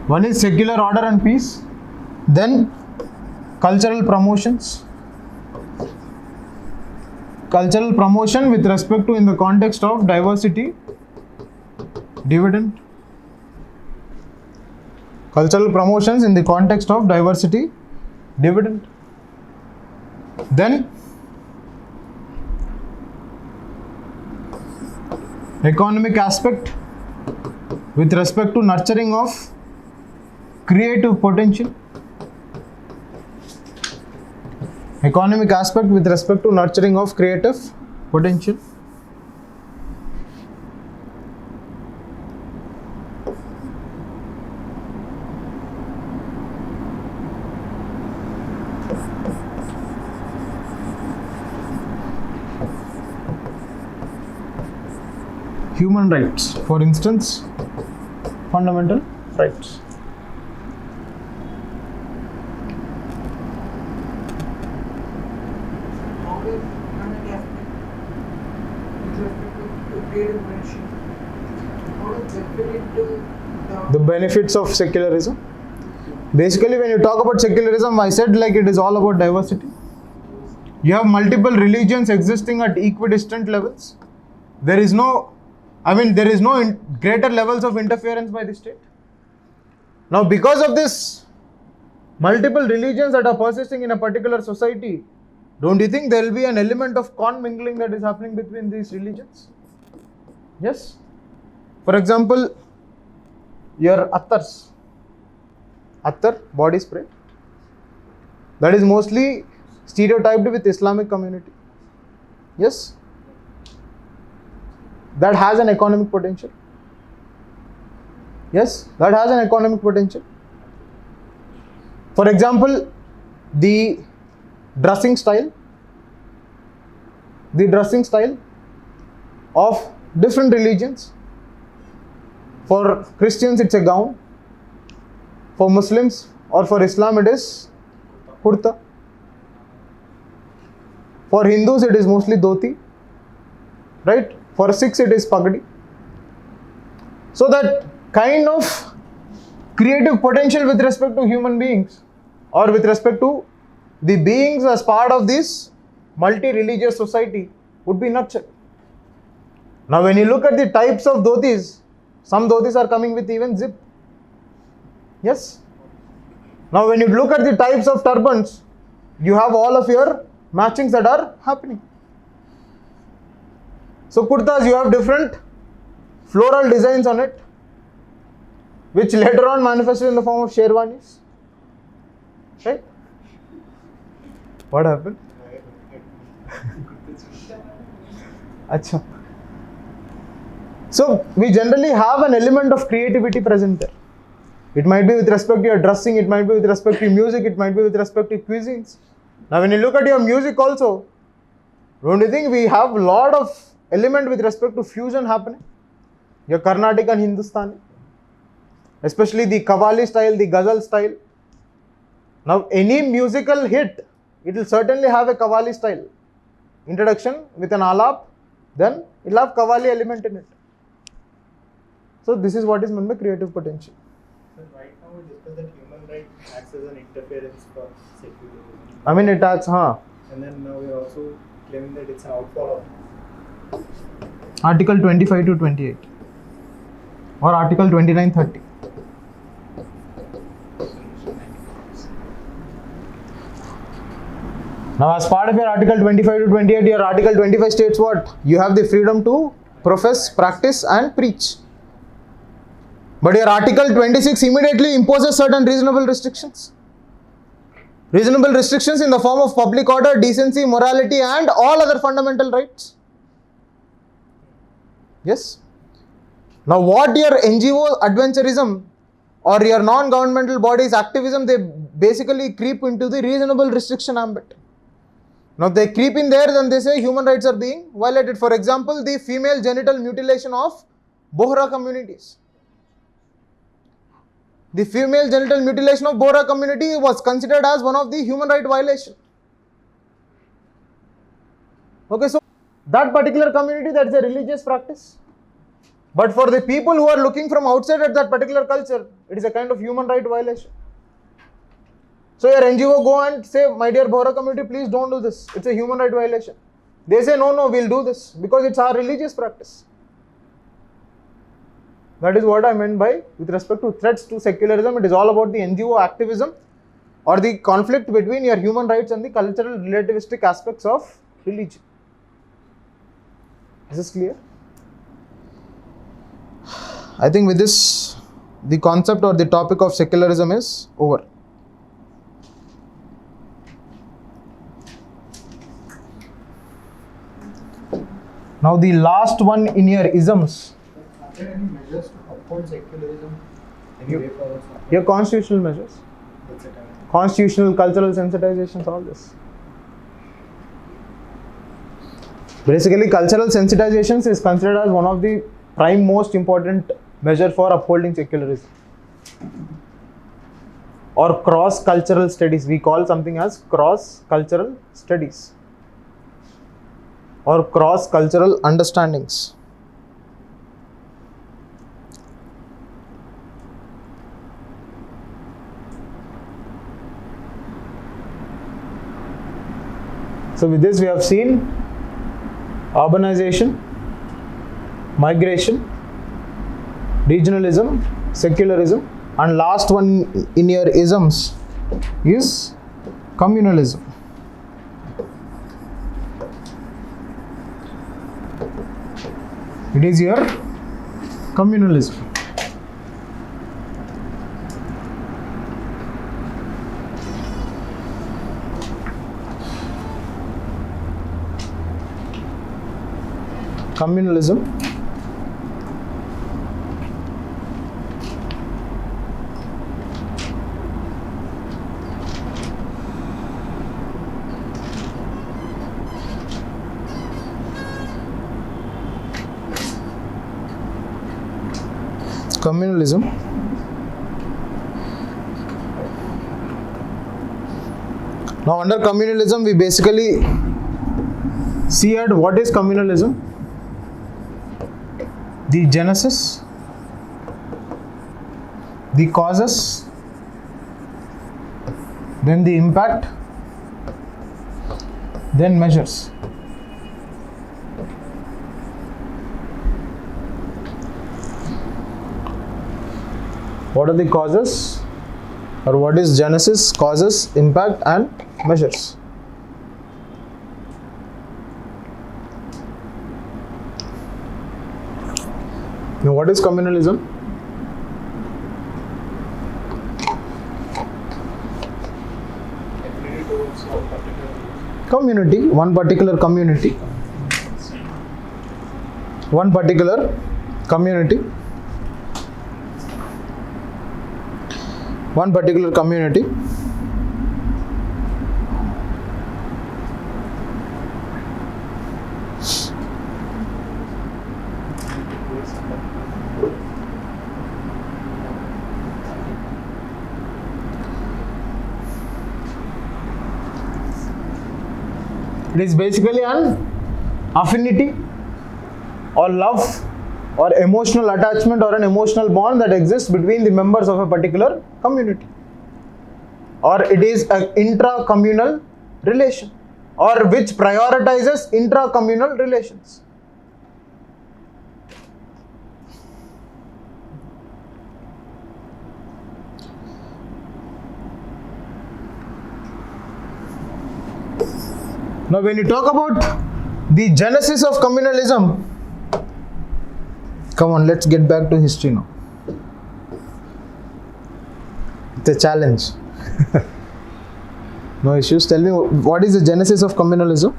S1: One is secular order and peace. Then cultural promotions. Cultural promotion with respect to in the context of diversity, dividend. Cultural promotions in the context of diversity, dividend. Then economic aspect with respect to nurturing of creative potential. Economic aspect with respect to nurturing of creative potential. Human rights, for instance, fundamental rights.
S5: How does economic aspect with respect to creative potential, how does that fit into
S1: The benefits of secularism. Basically, when you talk about secularism, I said like it is all about diversity. You have multiple religions existing at equidistant levels. There is no greater levels of interference by the state. Now, because of this multiple religions that are persisting in a particular society, don't you think there will be an element of commingling that is happening between these religions? Yes. For example, your attar, body spray, that is mostly stereotyped with Islamic community. Yes. That has an economic potential. Yes, that has an economic potential. For example, the dressing style of different religions. For Christians, it's a gown. For Muslims or for Islam, it is kurta. For Hindus, it is mostly dhoti. Right? For Sikhs, it is pagdi. So that kind of creative potential with respect to human beings or with respect to the beings as part of this multi-religious society would be nurtured. Now, when you look at the types of dhotis, some dhotis are coming with even zip. Yes. Now, when you look at the types of turbans, you have all of your matchings that are happening. So kurtas, you have different floral designs on it, which later on manifested in the form of sherwanis. Right? What happened? Acha. So we generally have an element of creativity present there. It might be with respect to your dressing, it might be with respect to music, it might be with respect to cuisines. Now when you look at your music also, don't you think we have a lot of element with respect to fusion happening? Your Carnatic and Hindustani, especially the Qawwali style, the Ghazal style. Now any musical hit, it will certainly have a Qawwali style. Introduction with an alap, then it will have Qawwali element in it. So this is what is meant by creative potential.
S6: So right now we discussed that human right acts as an interference for secularism.
S1: I mean it acts,
S6: And then now we are also claiming that it's an outfall of
S1: Article 25 to 28 or Article 29-30. Now as part of your Article 25 to 28, your Article 25 states what? You have the freedom to profess, practice and preach. But your Article 26 immediately imposes certain reasonable restrictions. Reasonable restrictions in the form of public order, decency, morality and all other fundamental rights. Yes. Now what your NGO adventurism or your non-governmental bodies activism, they basically creep into the reasonable restriction ambit. Now they creep in there, then they say human rights are being violated. For example, the female genital mutilation of Bohra communities. The female genital mutilation of Bohra community was considered as one of the human right violation. Okay, so that particular community, that's a religious practice. But for the people who are looking from outside at that particular culture, it is a kind of human right violation. So your NGO go and say, my dear Bohra community, please don't do this. It's a human right violation. They say, no, we'll do this because it's our religious practice. That is what I meant by, with respect to threats to secularism, it is all about the NGO activism or the conflict between your human rights and the cultural relativistic aspects of religion. Is this clear? I think with this, the concept or the topic of secularism is over. Now the last one in your isms.
S6: Are there any measures to uphold secularism? Any way forward?
S1: Your constitutional measures.
S6: That's it.
S1: Constitutional, cultural sensitizations, all this. Basically, cultural sensitizations is considered as one of the prime most important measure for upholding secularism. Or cross-cultural studies. We call something as cross-cultural studies. Or cross-cultural understandings. So with this we have seen urbanization, migration, regionalism, secularism, and last one in your isms is communalism. It is your communalism. Communalism. Communalism. Now under communalism we basically see at what is communalism, the genesis, the causes, then the impact, then measures. What are the causes, or what is genesis, causes, impact, and measures? Now, what is communalism?
S3: Ability towards a particular
S1: Community, one particular community. One particular community. One particular community. It is basically an affinity or love or emotional attachment or an emotional bond that exists between the members of a particular community. Or it is an intra-communal relation, or which prioritizes intra-communal relations. Now when you talk about the genesis of communalism, come on, let's get back to history now. It's a challenge. No issues. Tell me, what is the genesis of communalism?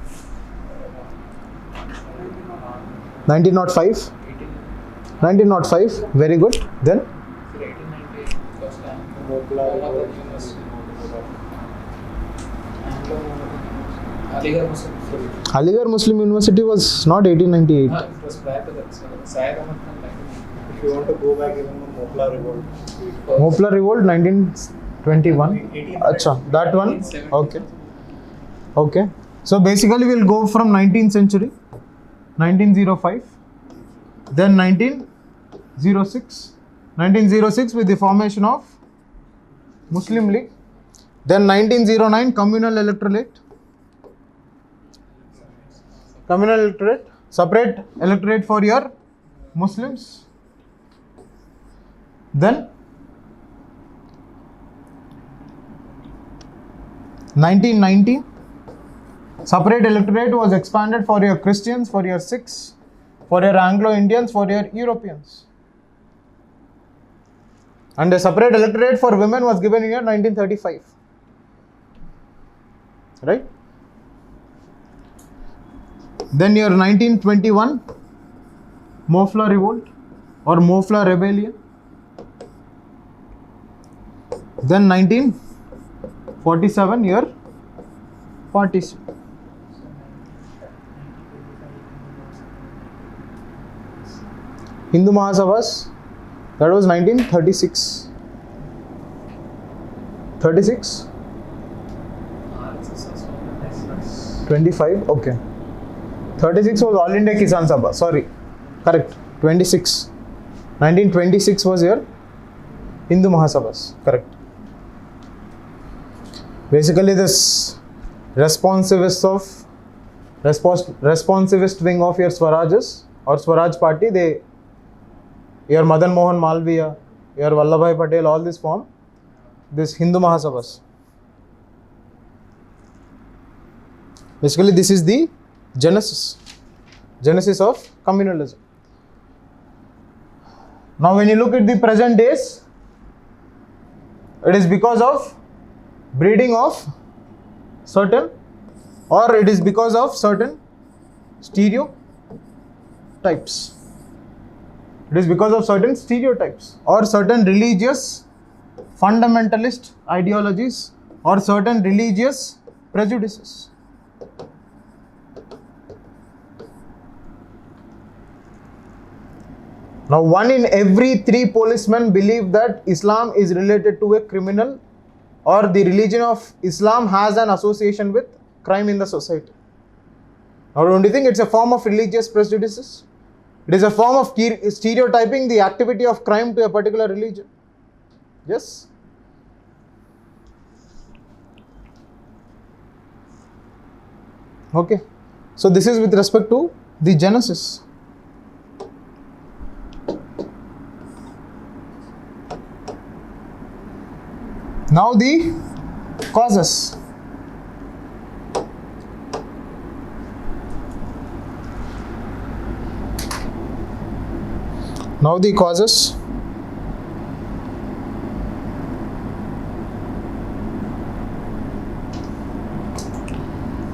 S3: 18.
S1: 1905? 1905. Very good. Then
S3: 1898 first time.
S6: Mopla
S3: Mohammadan
S6: Revolt.
S3: University. Aligarh Muslim University.
S1: Aligarh Muslim University was not 1898.
S3: It was prior to that. So Syed Ahmad Khan 1998.
S6: If you want to go back even more, Mopla Revolt.
S1: Mopla Revolt 1921.
S6: 18.
S1: Acha, that one.
S3: 1970.
S1: Okay. Okay. So basically we'll go from 19th century, 1905, then 1906, 1906 with the formation of Muslim League, then 1909 communal electorate, separate electorate for your Muslims, then 1990 separate electorate was expanded for your Christians, for your Sikhs, for your Anglo-Indians, for your Europeans. And a separate electorate for women was given in year 1935. Right? Then year 1921, Mofla Revolt or Mofla Rebellion. Then 1947 year partition. Hindu Mahasabhas, that was 1936. 36? 25, okay. 36 was All India Kisan Sabha, sorry, correct, 26. 1926 was your Hindu Mahasabhas, correct. Basically this responsivist wing of your Swarajas or Swaraj party, your Madan Mohan Malviya, your Vallabhbhai Patel, all this form this Hindu Mahasabhas. Basically this is the genesis of communalism. Now when you look at the present days, it is because of breeding of certain, or it is because of certain stereotypes. It is because of certain stereotypes or certain religious fundamentalist ideologies or certain religious prejudices. Now, 1 in every 3 policemen believe that Islam is related to a criminal, or the religion of Islam has an association with crime in the society. Now, don't you think it's a form of religious prejudices? It is a form of stereotyping the activity of crime to a particular religion. Yes? Okay. So, this is with respect to the genesis. Now the causes. Now the causes.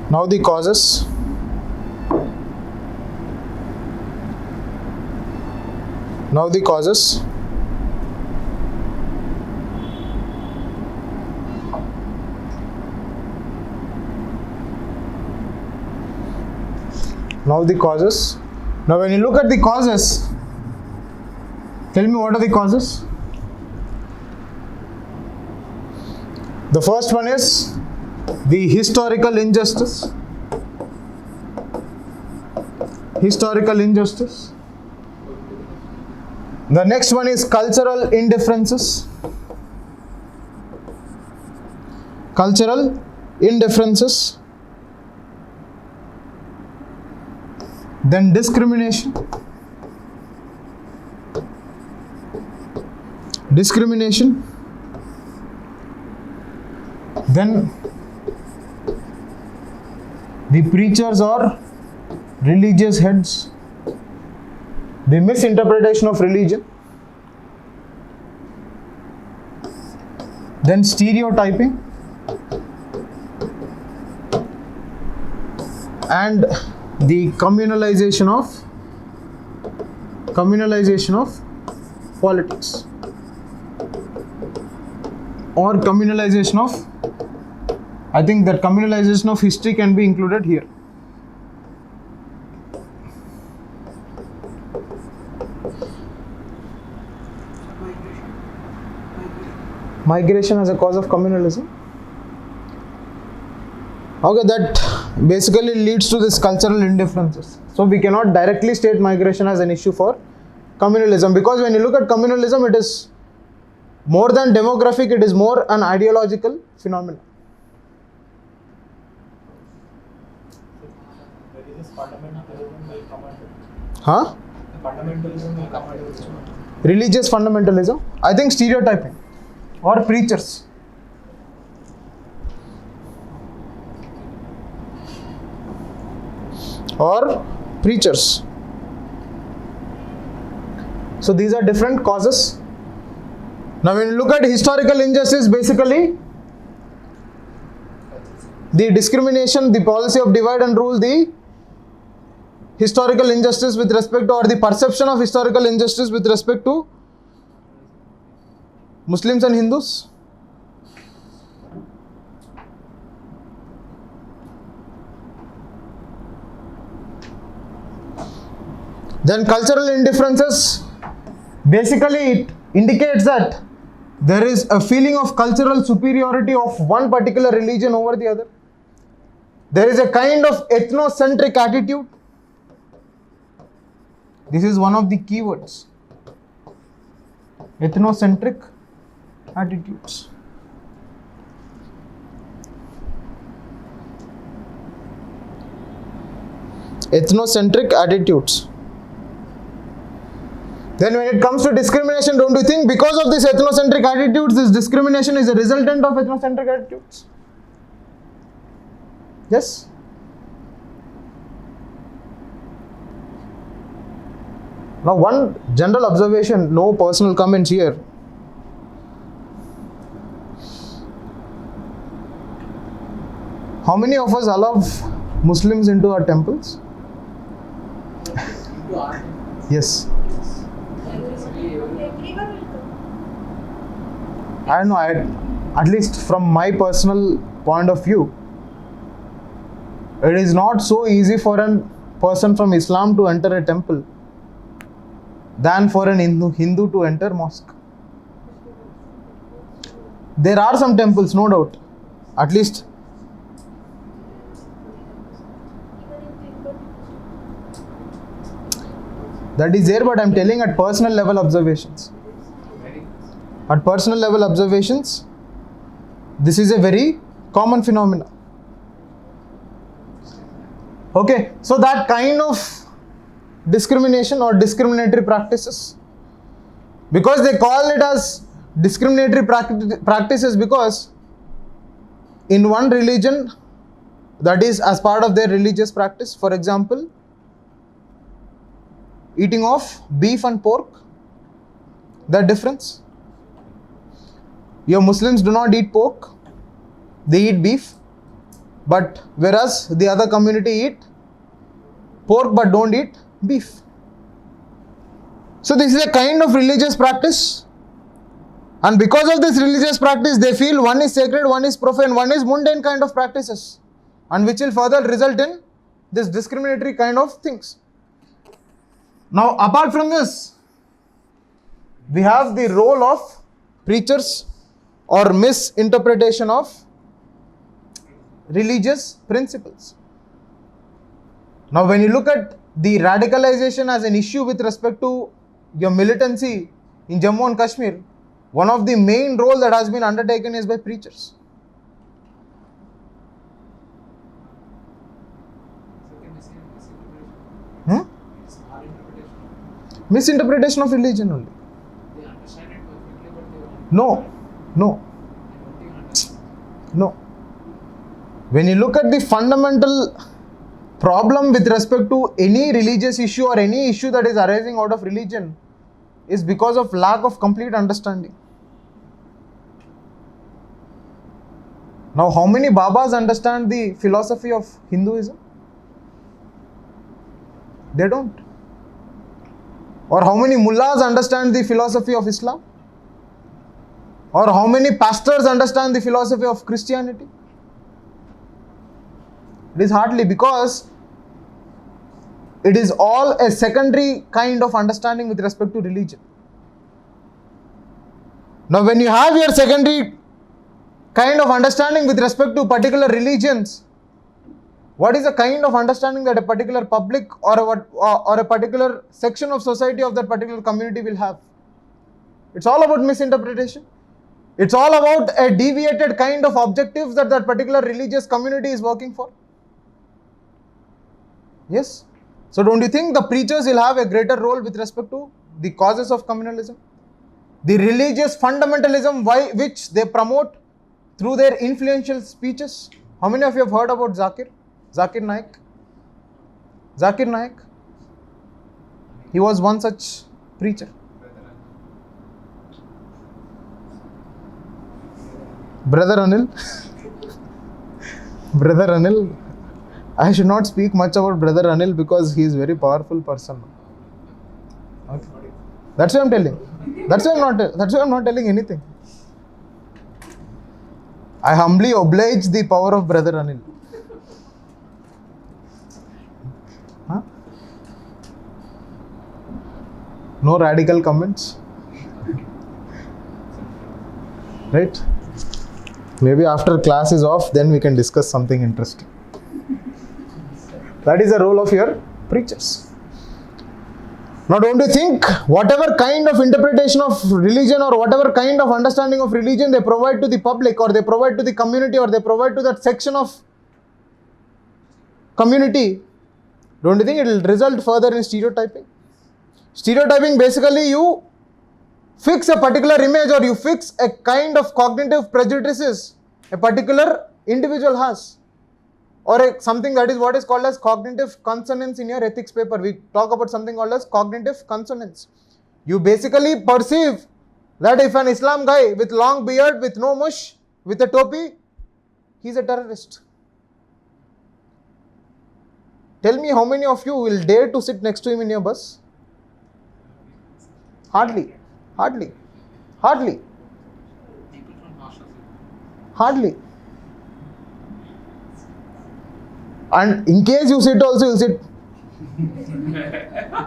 S1: Now the causes. Now the causes. Now the causes. Now when you look at the causes, tell me what are the causes? The first one is the historical injustice. Historical injustice. The next one is cultural indifferences. Cultural indifferences. Then discrimination. Discrimination. Then the preachers or religious heads, the misinterpretation of religion. Then stereotyping. And the communalization communalization of politics or communalization of, I think that communalization of history can be included here. Migration as a cause of communalism. Okay, that basically leads to this cultural indifferences. So we cannot directly state migration as an issue for communalism, because when you look at communalism, it is more than demographic, it is more an ideological phenomenon.
S6: Religious fundamentalism will come under.
S1: Huh?
S6: Fundamentalism will come under.
S1: Religious fundamentalism? I think stereotyping or preachers. Or preachers. So these are different causes. Now when you look at historical injustice, basically the discrimination, the policy of divide and rule, the historical injustice with respect to, or the perception of historical injustice with respect to Muslims and Hindus. Then cultural indifferences, basically it indicates that there is a feeling of cultural superiority of one particular religion over the other. There is a kind of ethnocentric attitude. This is one of the keywords. Ethnocentric attitudes. Ethnocentric attitudes. Then when it comes to discrimination, don't you think because of this ethnocentric attitudes, this discrimination is a resultant of ethnocentric attitudes? Yes? Now one general observation, no personal comments here. How many of us allow Muslims into our temples? Yes.
S2: Everyone will come.
S1: I don't know, at least from my personal point of view, it is not so easy for a person from Islam to enter a temple than for an Hindu to enter mosque. There are some temples, no doubt, at least. That is there, but I am telling at personal level observations. At personal level observations, this is a very common phenomenon. Okay, so that kind of discrimination or discriminatory practices, because they call it as discriminatory practices because in one religion, that is as part of their religious practice, for example, eating of beef and pork, the difference. Your Muslims do not eat pork, they eat beef, but whereas the other community eat pork but don't eat beef. So this is a kind of religious practice, and because of this religious practice they feel one is sacred, one is profane, one is mundane kind of practices, and which will further result in this discriminatory kind of things. Now apart from this, we have the role of preachers or misinterpretation of religious principles. Now when you look at the radicalization as an issue with respect to your militancy in Jammu and Kashmir, one of the main role that has been undertaken is by preachers. Misinterpretation of religion only.
S3: They understand it perfectly, but they won't.
S1: No.
S3: They don't understand.
S1: No. When you look at the fundamental problem with respect to any religious issue or any issue that is arising out of religion, is because of lack of complete understanding. Now, how many Babas understand the philosophy of Hinduism? They don't. Or how many mullahs understand the philosophy of Islam? Or how many pastors understand the philosophy of Christianity? It is hardly, because it is all a secondary kind of understanding with respect to religion. Now, when you have your secondary kind of understanding with respect to particular religions, what is the kind of understanding that a particular public or a particular section of society of that particular community will have? It's all about misinterpretation. It's all about a deviated kind of objectives that that particular religious community is working for. Yes. So don't you think the preachers will have a greater role with respect to the causes of communalism? The religious fundamentalism which they promote through their influential speeches. How many of you have heard about Zakir Naik? Zakir Naik. He was one such preacher. Brother Anil. Brother Anil. I should not speak much about Brother Anil because he is a very powerful person. Okay. That's why I'm telling. That's why I'm not telling anything. I humbly oblige the power of Brother Anil. Huh? No radical comments? Right? Maybe after class is off, then we can discuss something interesting. That is the role of your preachers. Now, don't you think whatever kind of interpretation of religion or whatever kind of understanding of religion they provide to the public, or they provide to the community, or they provide to that section of community, don't you think it will result further in stereotyping? Stereotyping, basically you fix a particular image, or you fix a kind of cognitive prejudices a particular individual has, or something that is what is called as cognitive consonance in your ethics paper. We talk about something called as cognitive consonance. You basically perceive that if an Islam guy with long beard, with no mush, with a topi, he is a terrorist. Tell me how many of you will dare to sit next to him in your bus? Hardly.
S3: People from Maharashtra.
S1: Hardly. And in case you sit also, you'll sit.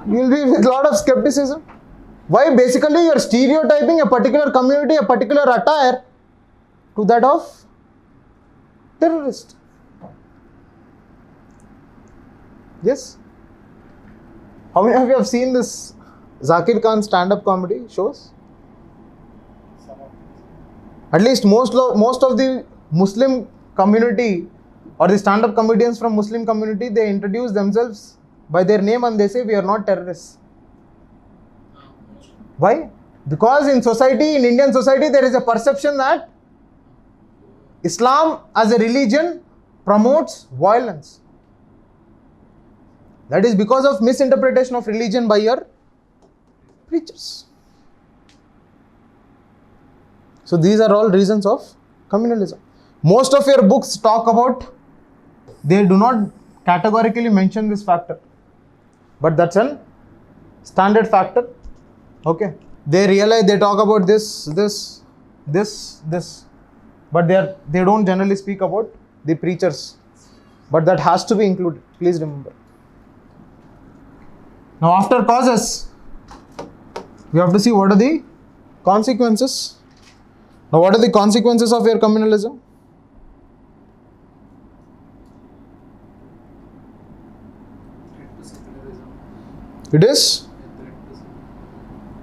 S1: You'll be with a lot of skepticism. Why? Basically, you're stereotyping a particular community, a particular attire to that of terrorist. Yes? How many of you have seen this Zakir Khan stand-up comedy shows? At least most of the Muslim community or the stand-up comedians from Muslim community, they introduce themselves by their name and they say, we are not terrorists. Why? Because in society, in Indian society, there is a perception that Islam as a religion promotes violence. That is because of misinterpretation of religion by your preachers. So these are all reasons of communalism. Most of your books talk about, they do not categorically mention this factor, but that's a standard factor. Okay, they realize, they talk about this, but they don't generally speak about the preachers, but that has to be included. Please remember. Now, after causes, we have to see what are the consequences. Now, what are the consequences of your communalism? It is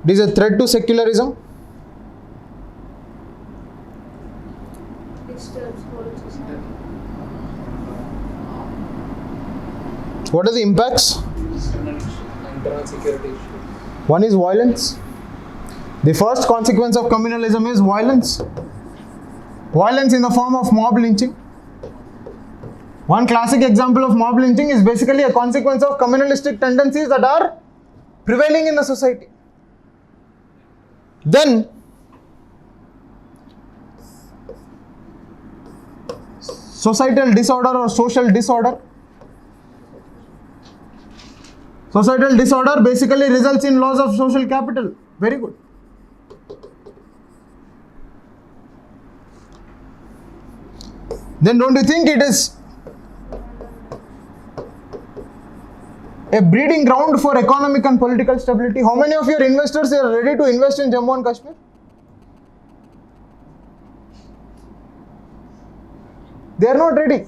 S1: a threat to secularism.
S2: Disturbs whole society.
S1: What are the impacts?
S3: Internal security issue.
S1: One is violence. The first consequence of communalism is violence. Violence in the form of mob lynching. One classic example of mob lynching is basically a consequence of communalistic tendencies that are prevailing in the society. Then, societal disorder or social disorder. Societal disorder basically results in loss of social capital. Very good. Then don't you think it is a breeding ground for economic and political stability? How many of your investors are ready to invest in Jammu and Kashmir? They are not ready.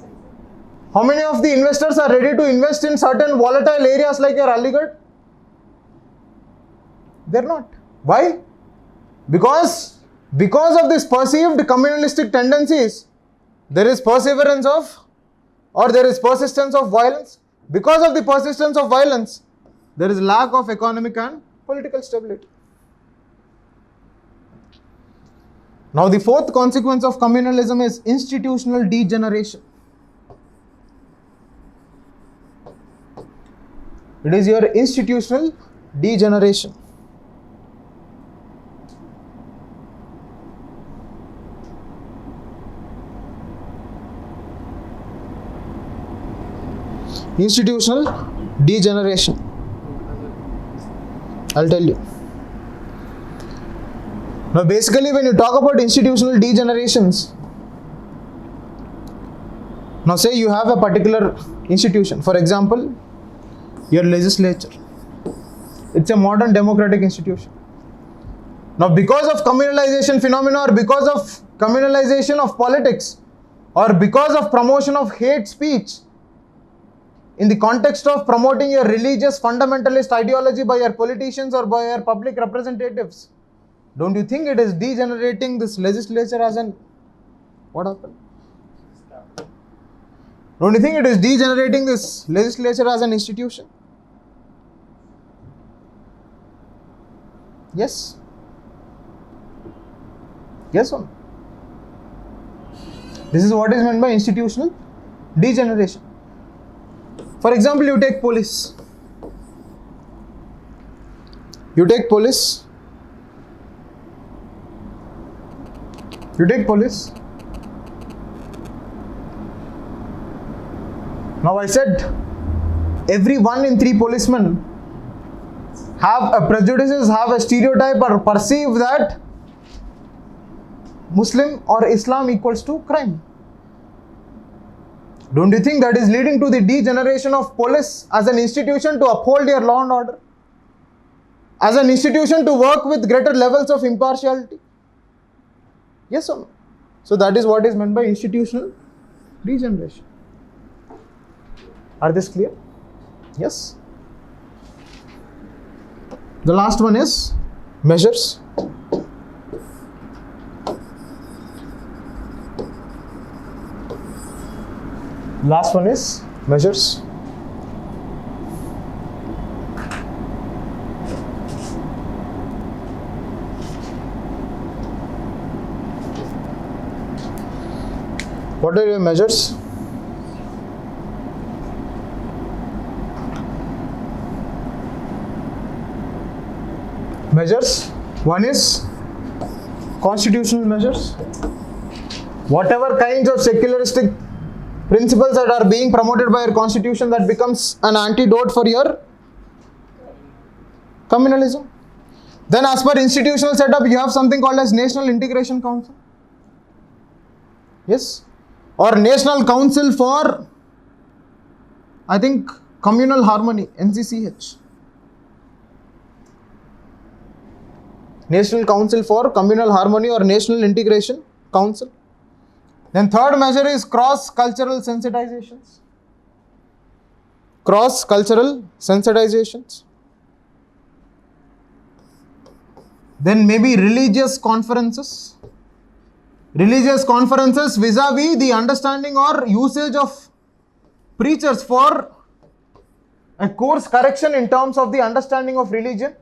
S1: How many of the investors are ready to invest in certain volatile areas like your Aligarh? They are not. Why? Because of these perceived communalistic tendencies, there is perseverance of, or there is persistence of violence. Because of the persistence of violence, there is lack of economic and political stability. Now the fourth consequence of communalism is institutional degeneration. It is your institutional degeneration. Institutional degeneration. I'll tell you. Now basically when you talk about institutional degenerations, now say you have a particular institution, for example, your legislature. It's a modern democratic institution. Now because of communalization phenomena, or because of communalization of politics, or because of promotion of hate speech, in the context of promoting your religious fundamentalist ideology by your politicians or by your public representatives, don't you think it is degenerating this legislature as an, what happened? Don't you think it is degenerating this legislature as an institution? Yes? Yes or no? This is what is meant by institutional degeneration. For example, you take police. You take police. You take police. Now I said every 1 in 3 policemen have a prejudices, have a stereotype, or perceive that Muslim or Islam equals to crime. Don't you think that is leading to the degeneration of police as an institution to uphold your law and order? As an institution to work with greater levels of impartiality? Yes or no? So that is what is meant by institutional degeneration. Are this clear? Yes. The last one is measures. Last one is measures. What are your measures? Measures. One is constitutional measures. Whatever kinds of secularistic principles that are being promoted by your constitution, that becomes an antidote for your communalism. Then as per institutional setup, you have something called as National Integration Council. Yes? Or National Council for, I think, Communal Harmony, NCCH. National Council for Communal Harmony or National Integration Council. Then third measure is cross-cultural sensitizations. Cross-cultural sensitizations. Then maybe religious conferences. Religious conferences vis-a-vis the understanding or usage of preachers for a course correction in terms of the understanding of religion,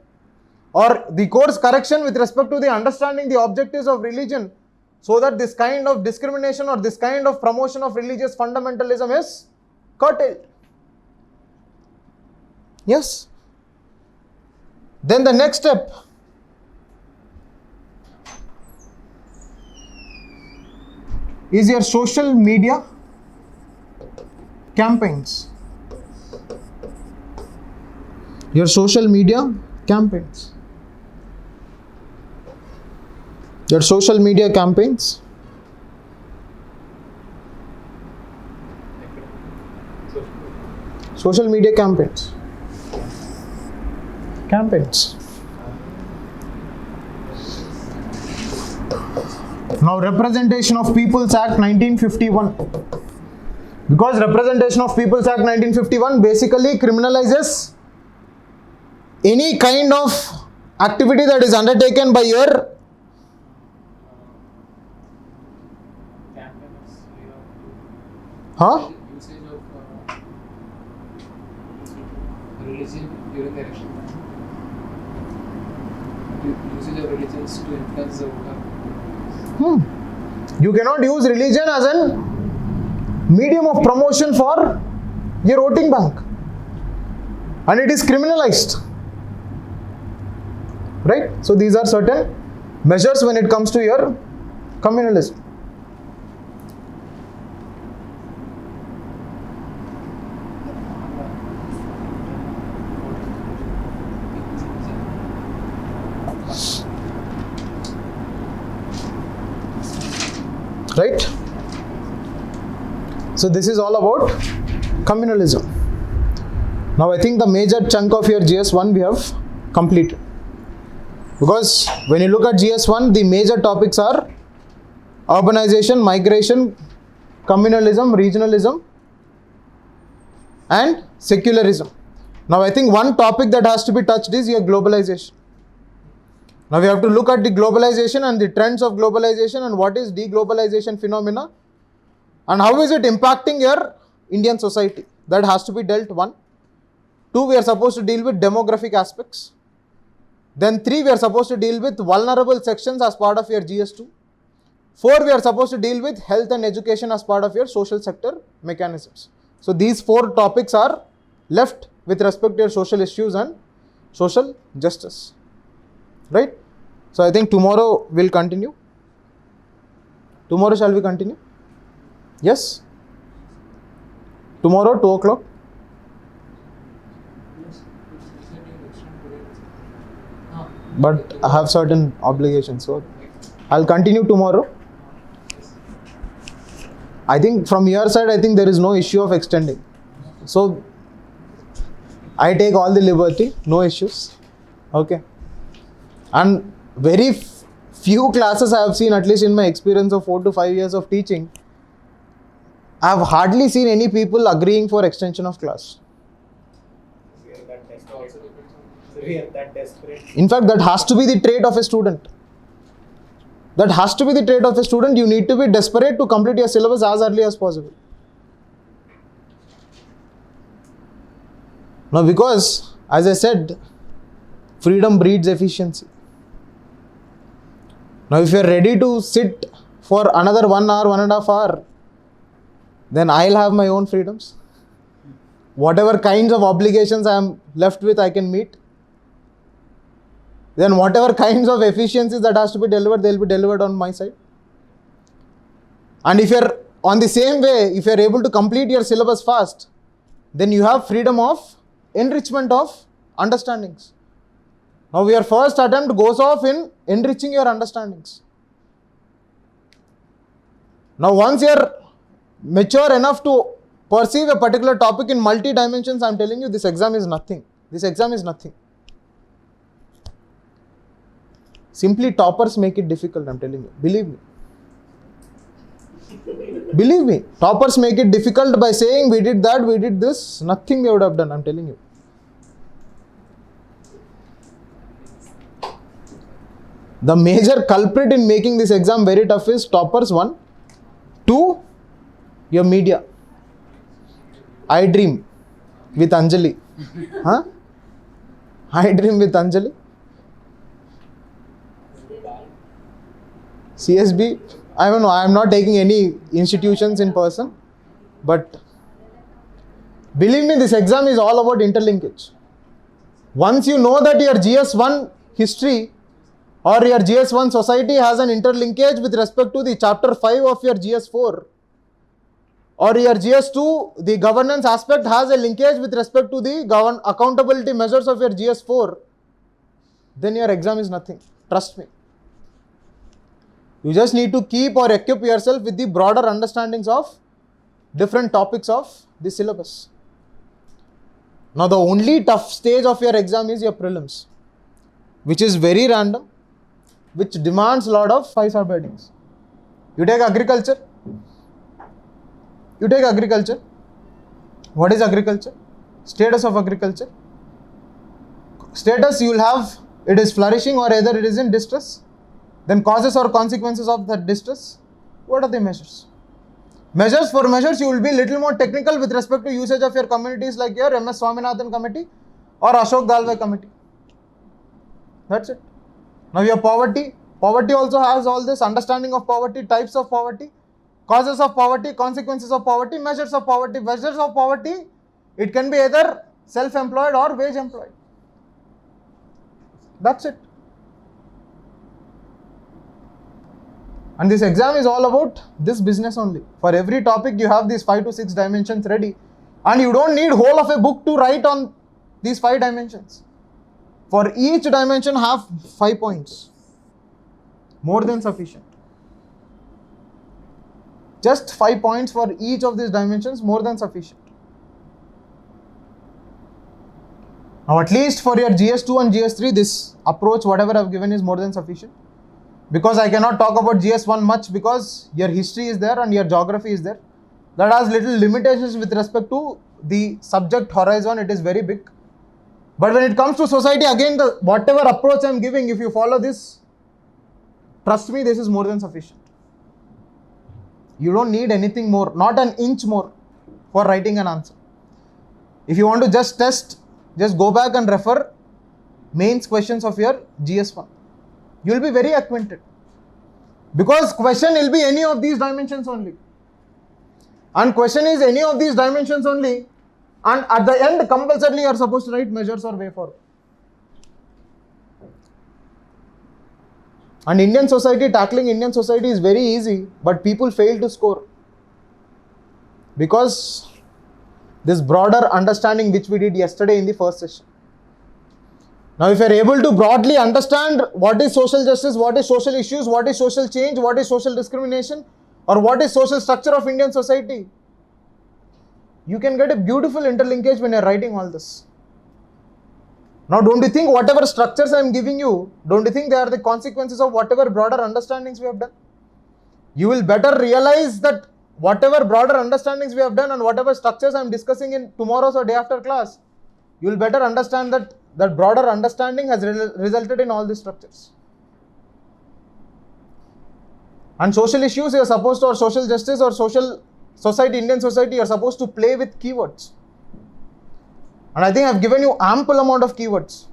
S1: or the course correction with respect to the understanding the objectives of religion, so that this kind of discrimination or this kind of promotion of religious fundamentalism is curtailed. Yes. Then the next step is your social media campaigns. Your social media campaigns. Your social media campaigns. Social media campaigns. Campaigns. Now, Representation of People's Act 1951. Because Representation of People's Act 1951 basically criminalizes any kind of activity that is undertaken by your
S3: campaigns,
S1: huh?
S3: usage of religion during the election. Usage of religions to influence the voter.
S1: You cannot use religion as a medium of promotion for your voting bank, and it is criminalized, right? So these are certain measures when it comes to your communalism. Right? So this is all about communalism. Now I think the major chunk of your GS1 we have completed. Because when you look at GS1, the major topics are urbanization, migration, communalism, regionalism, and secularism. Now I think one topic that has to be touched is your globalization. Now we have to look at the globalization and the trends of globalization and what is deglobalization phenomena and how is it impacting your Indian society. That has to be dealt. 1. 2, we are supposed to deal with demographic aspects. Then 3, we are supposed to deal with vulnerable sections as part of your GS2. 4, we are supposed to deal with health and education as part of your social sector mechanisms. So these 4 topics are left with respect to your social issues and social justice. Right? So I think tomorrow we'll continue. Tomorrow shall we continue? Yes? Tomorrow 2 o'clock? But I have certain obligations, so I'll continue tomorrow. I think from your side, I think there is no issue of extending. So I take all the liberty, no issues. Okay. And very few classes I have seen, at least in my experience of 4 to 5 years of teaching, I have hardly seen any people agreeing for extension of class. In fact, that has to be the trait of a student. That has to be the trait of a student. You need to be desperate to complete your syllabus as early as possible. Now, because, as I said, freedom breeds efficiency. Now, if you are ready to sit for another 1 hour, 1.5 hours, then I'll have my own freedoms. Whatever kinds of obligations I am left with, I can meet. Then whatever kinds of efficiencies that has to be delivered, they'll be delivered on my side. And if you're on the same way, if you're able to complete your syllabus fast, then you have freedom of enrichment of understandings. Now your first attempt goes off in enriching your understandings. Now once you're mature enough to perceive a particular topic in multi dimensions, I'm telling you, this exam is nothing. This exam is nothing. Simply toppers make it difficult, I'm telling you. Believe me. Believe me. Toppers make it difficult by saying we did that, we did this. Nothing they would have done, I'm telling you. The major culprit in making this exam very tough is toppers, 1. 2, your media. I dream with Anjali. Huh? I dream with Anjali. CSB, I don't know, I am not taking any institutions in person, but believe me, this exam is all about interlinkage. Once you know that your GS1 history or your GS1 society has an interlinkage with respect to the chapter 5 of your GS4, or your GS2, the governance aspect has a linkage with respect to the accountability measures of your GS4, then your exam is nothing. Trust me. You just need to keep or equip yourself with the broader understandings of different topics of the syllabus. Now, the only tough stage of your exam is your prelims, which is very random, which demands a lot of 5-star batings. You take agriculture. What is agriculture? Status of agriculture. Status you will have, it is flourishing or either it is in distress. Then causes or consequences of that distress. What are the measures? For measures, you will be little more technical with respect to usage of your committees like your MS Swaminathan committee or Ashok Dalwai committee. That's it. Now your poverty. Poverty also has all this understanding of poverty, types of poverty, causes of poverty, consequences of poverty, measures of poverty. Measures of poverty, it can be either self-employed or wage employed. That's it. And this exam is all about this business only. For every topic, you have these 5 to 6 dimensions ready. And you don't need whole of a book to write on these 5 dimensions. For each dimension, have 5 points. More than sufficient. Just 5 points for each of these dimensions, more than sufficient. Now, at least for your GS2 and GS3, this approach, whatever I have given, is more than sufficient. Because I cannot talk about GS1 much because your history is there and your geography is there. That has little limitations with respect to the subject horizon, it is very big. But when it comes to society, again, whatever approach I am giving, if you follow this, trust me, this is more than sufficient. You don't need anything more, not an inch more for writing an answer. If you want to just test, just go back and refer mains questions of your GS1. You will be very acquainted. Because question will be any of these dimensions only. And question is any of these dimensions only. And at the end, compulsorily you are supposed to write measures or way forward. And Indian society, tackling Indian society is very easy, but people fail to score. Because this broader understanding which we did yesterday in the first session. Now, if you are able to broadly understand what is social justice, what is social issues, what is social change, what is social discrimination, or what is social structure of Indian society, you can get a beautiful interlinkage when you are writing all this. Now, don't you think whatever structures I am giving you, don't you think they are the consequences of whatever broader understandings we have done? You will better realize that whatever broader understandings we have done and whatever structures I am discussing in tomorrow's or day after class, you will better understand that broader understanding has resulted in all these structures. And social issues you are supposed to, or social justice or social society, Indian society, you are supposed to play with keywords. And I think I have given you ample amount of keywords.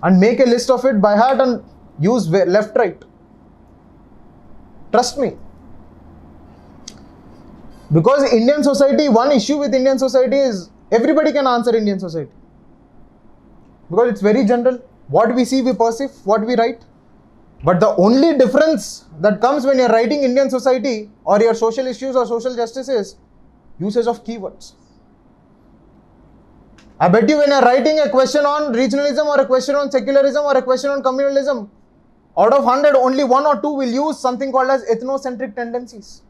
S1: And make a list of it by heart and use left, right. Trust me. Because Indian society, one issue with Indian society is everybody can answer Indian society. Because it's very general. What we see, we perceive, what we write. But the only difference that comes when you're writing Indian society or your social issues or social justice is usage of keywords. I bet you when you're writing a question on regionalism or a question on secularism or a question on communalism, out of 100, only 1 or 2 will use something called as ethnocentric tendencies.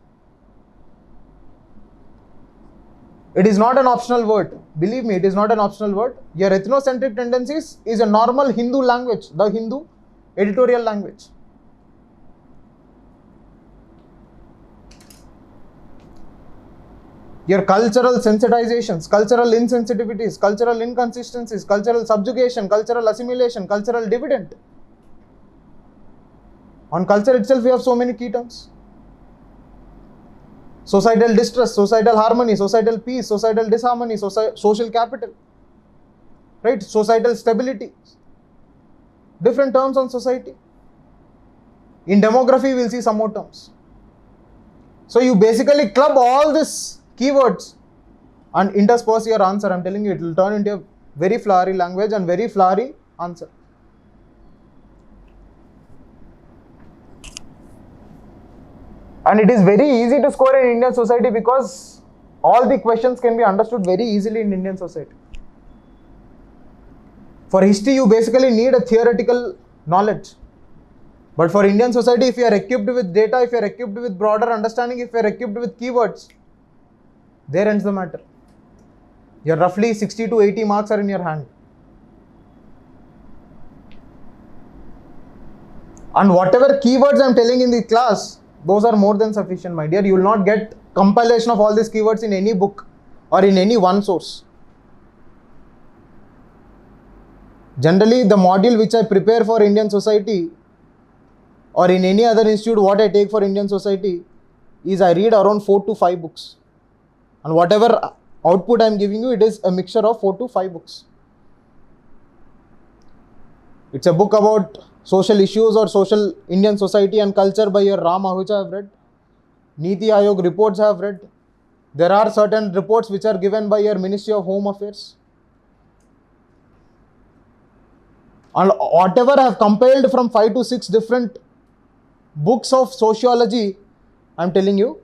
S1: It is not an optional word. Believe me, it is not an optional word. Your ethnocentric tendencies is a normal Hindu language, the Hindu editorial language. Your cultural sensitizations, cultural insensitivities, cultural inconsistencies, cultural subjugation, cultural assimilation, cultural dividend. On culture itself, we have so many key terms. Societal distress, societal harmony, societal peace, societal disharmony, social capital, right? Societal stability. Different terms on society. In demography, we'll see some more terms. So you basically club all these keywords and intersperse your answer. I'm telling you, it will turn into a very flowery language and very flowery answer. And it is very easy to score in Indian society because all the questions can be understood very easily in Indian society. For history, you basically need a theoretical knowledge. But for Indian society, if you are equipped with data, if you are equipped with broader understanding, if you are equipped with keywords, there ends the matter. Your roughly 60 to 80 marks are in your hand. And whatever keywords I am telling in the class, those are more than sufficient, my dear. You will not get compilation of all these keywords in any book or in any one source. Generally, the module which I prepare for Indian society or in any other institute, what I take for Indian society is I read around 4 to 5 books. And whatever output I am giving you, it is a mixture of 4 to 5 books. It's a book about social issues or social Indian society and culture by your Ram Ahuja I have read. Niti Aayog reports I have read. There are certain reports which are given by your Ministry of Home Affairs. And whatever I have compiled from 5 to 6 different books of sociology, I am telling you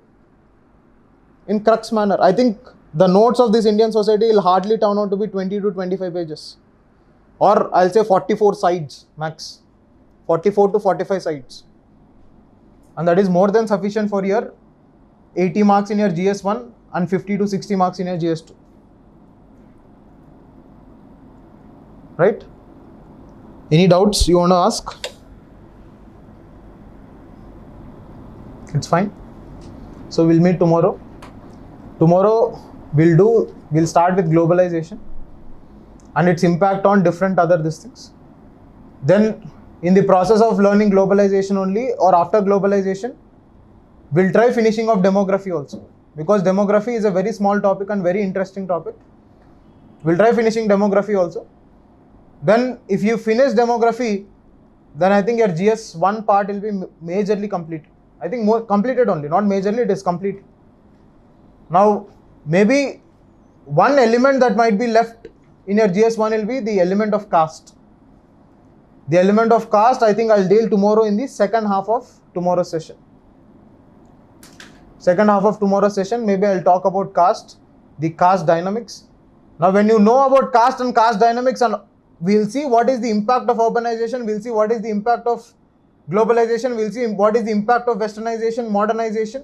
S1: in crux manner. I think the notes of this Indian society will hardly turn out to be 20 to 25 pages. Or I'll say 44 sides max. 44 to 45 sides. And that is more than sufficient for your 80 marks in your GS1 and 50 to 60 marks in your GS2. Right? Any doubts you want to ask? It's fine. So we'll meet tomorrow. Tomorrow we'll start with globalization and its impact on different other things. Then in the process of learning globalization only or after globalization, we'll try finishing off demography also, because demography is a very small topic and very interesting topic. We'll try finishing demography also. Then if you finish demography, then I think your GS1 part will be majorly completed. I think more completed only, not majorly, it is complete. Now maybe one element that might be left in your GS1 will be the element of caste. The element of caste, I think I'll deal tomorrow in the second half of tomorrow's session. Second half of tomorrow's session, maybe I'll talk about caste, the caste dynamics. Now when you know about caste and caste dynamics, and we'll see what is the impact of urbanization, we'll see what is the impact of globalization, we'll see what is the impact of westernization, modernization,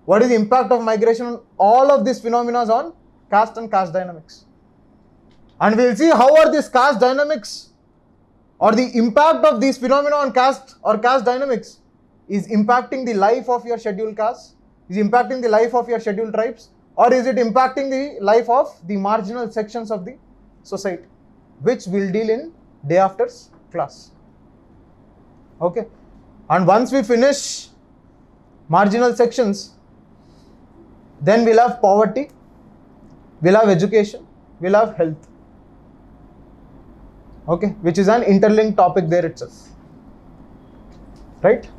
S1: what is the impact of migration, all of these phenomena on caste and caste dynamics. And we'll see how are these caste dynamics or the impact of these phenomena on caste or caste dynamics is impacting the life of your scheduled caste, is impacting the life of your scheduled tribes, or is it impacting the life of the marginal sections of the society, which we'll deal in day after's class. Okay. And once we finish marginal sections, then we'll have poverty, we'll have education, we'll have health. Okay, which is an interlinked topic there itself. Right?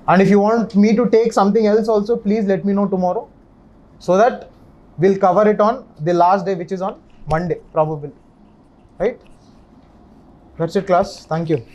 S1: And if you want me to take something else also, please let me know tomorrow, so that we'll cover it on the last day, which is on Monday, probably. Right? That's it, class. Thank you.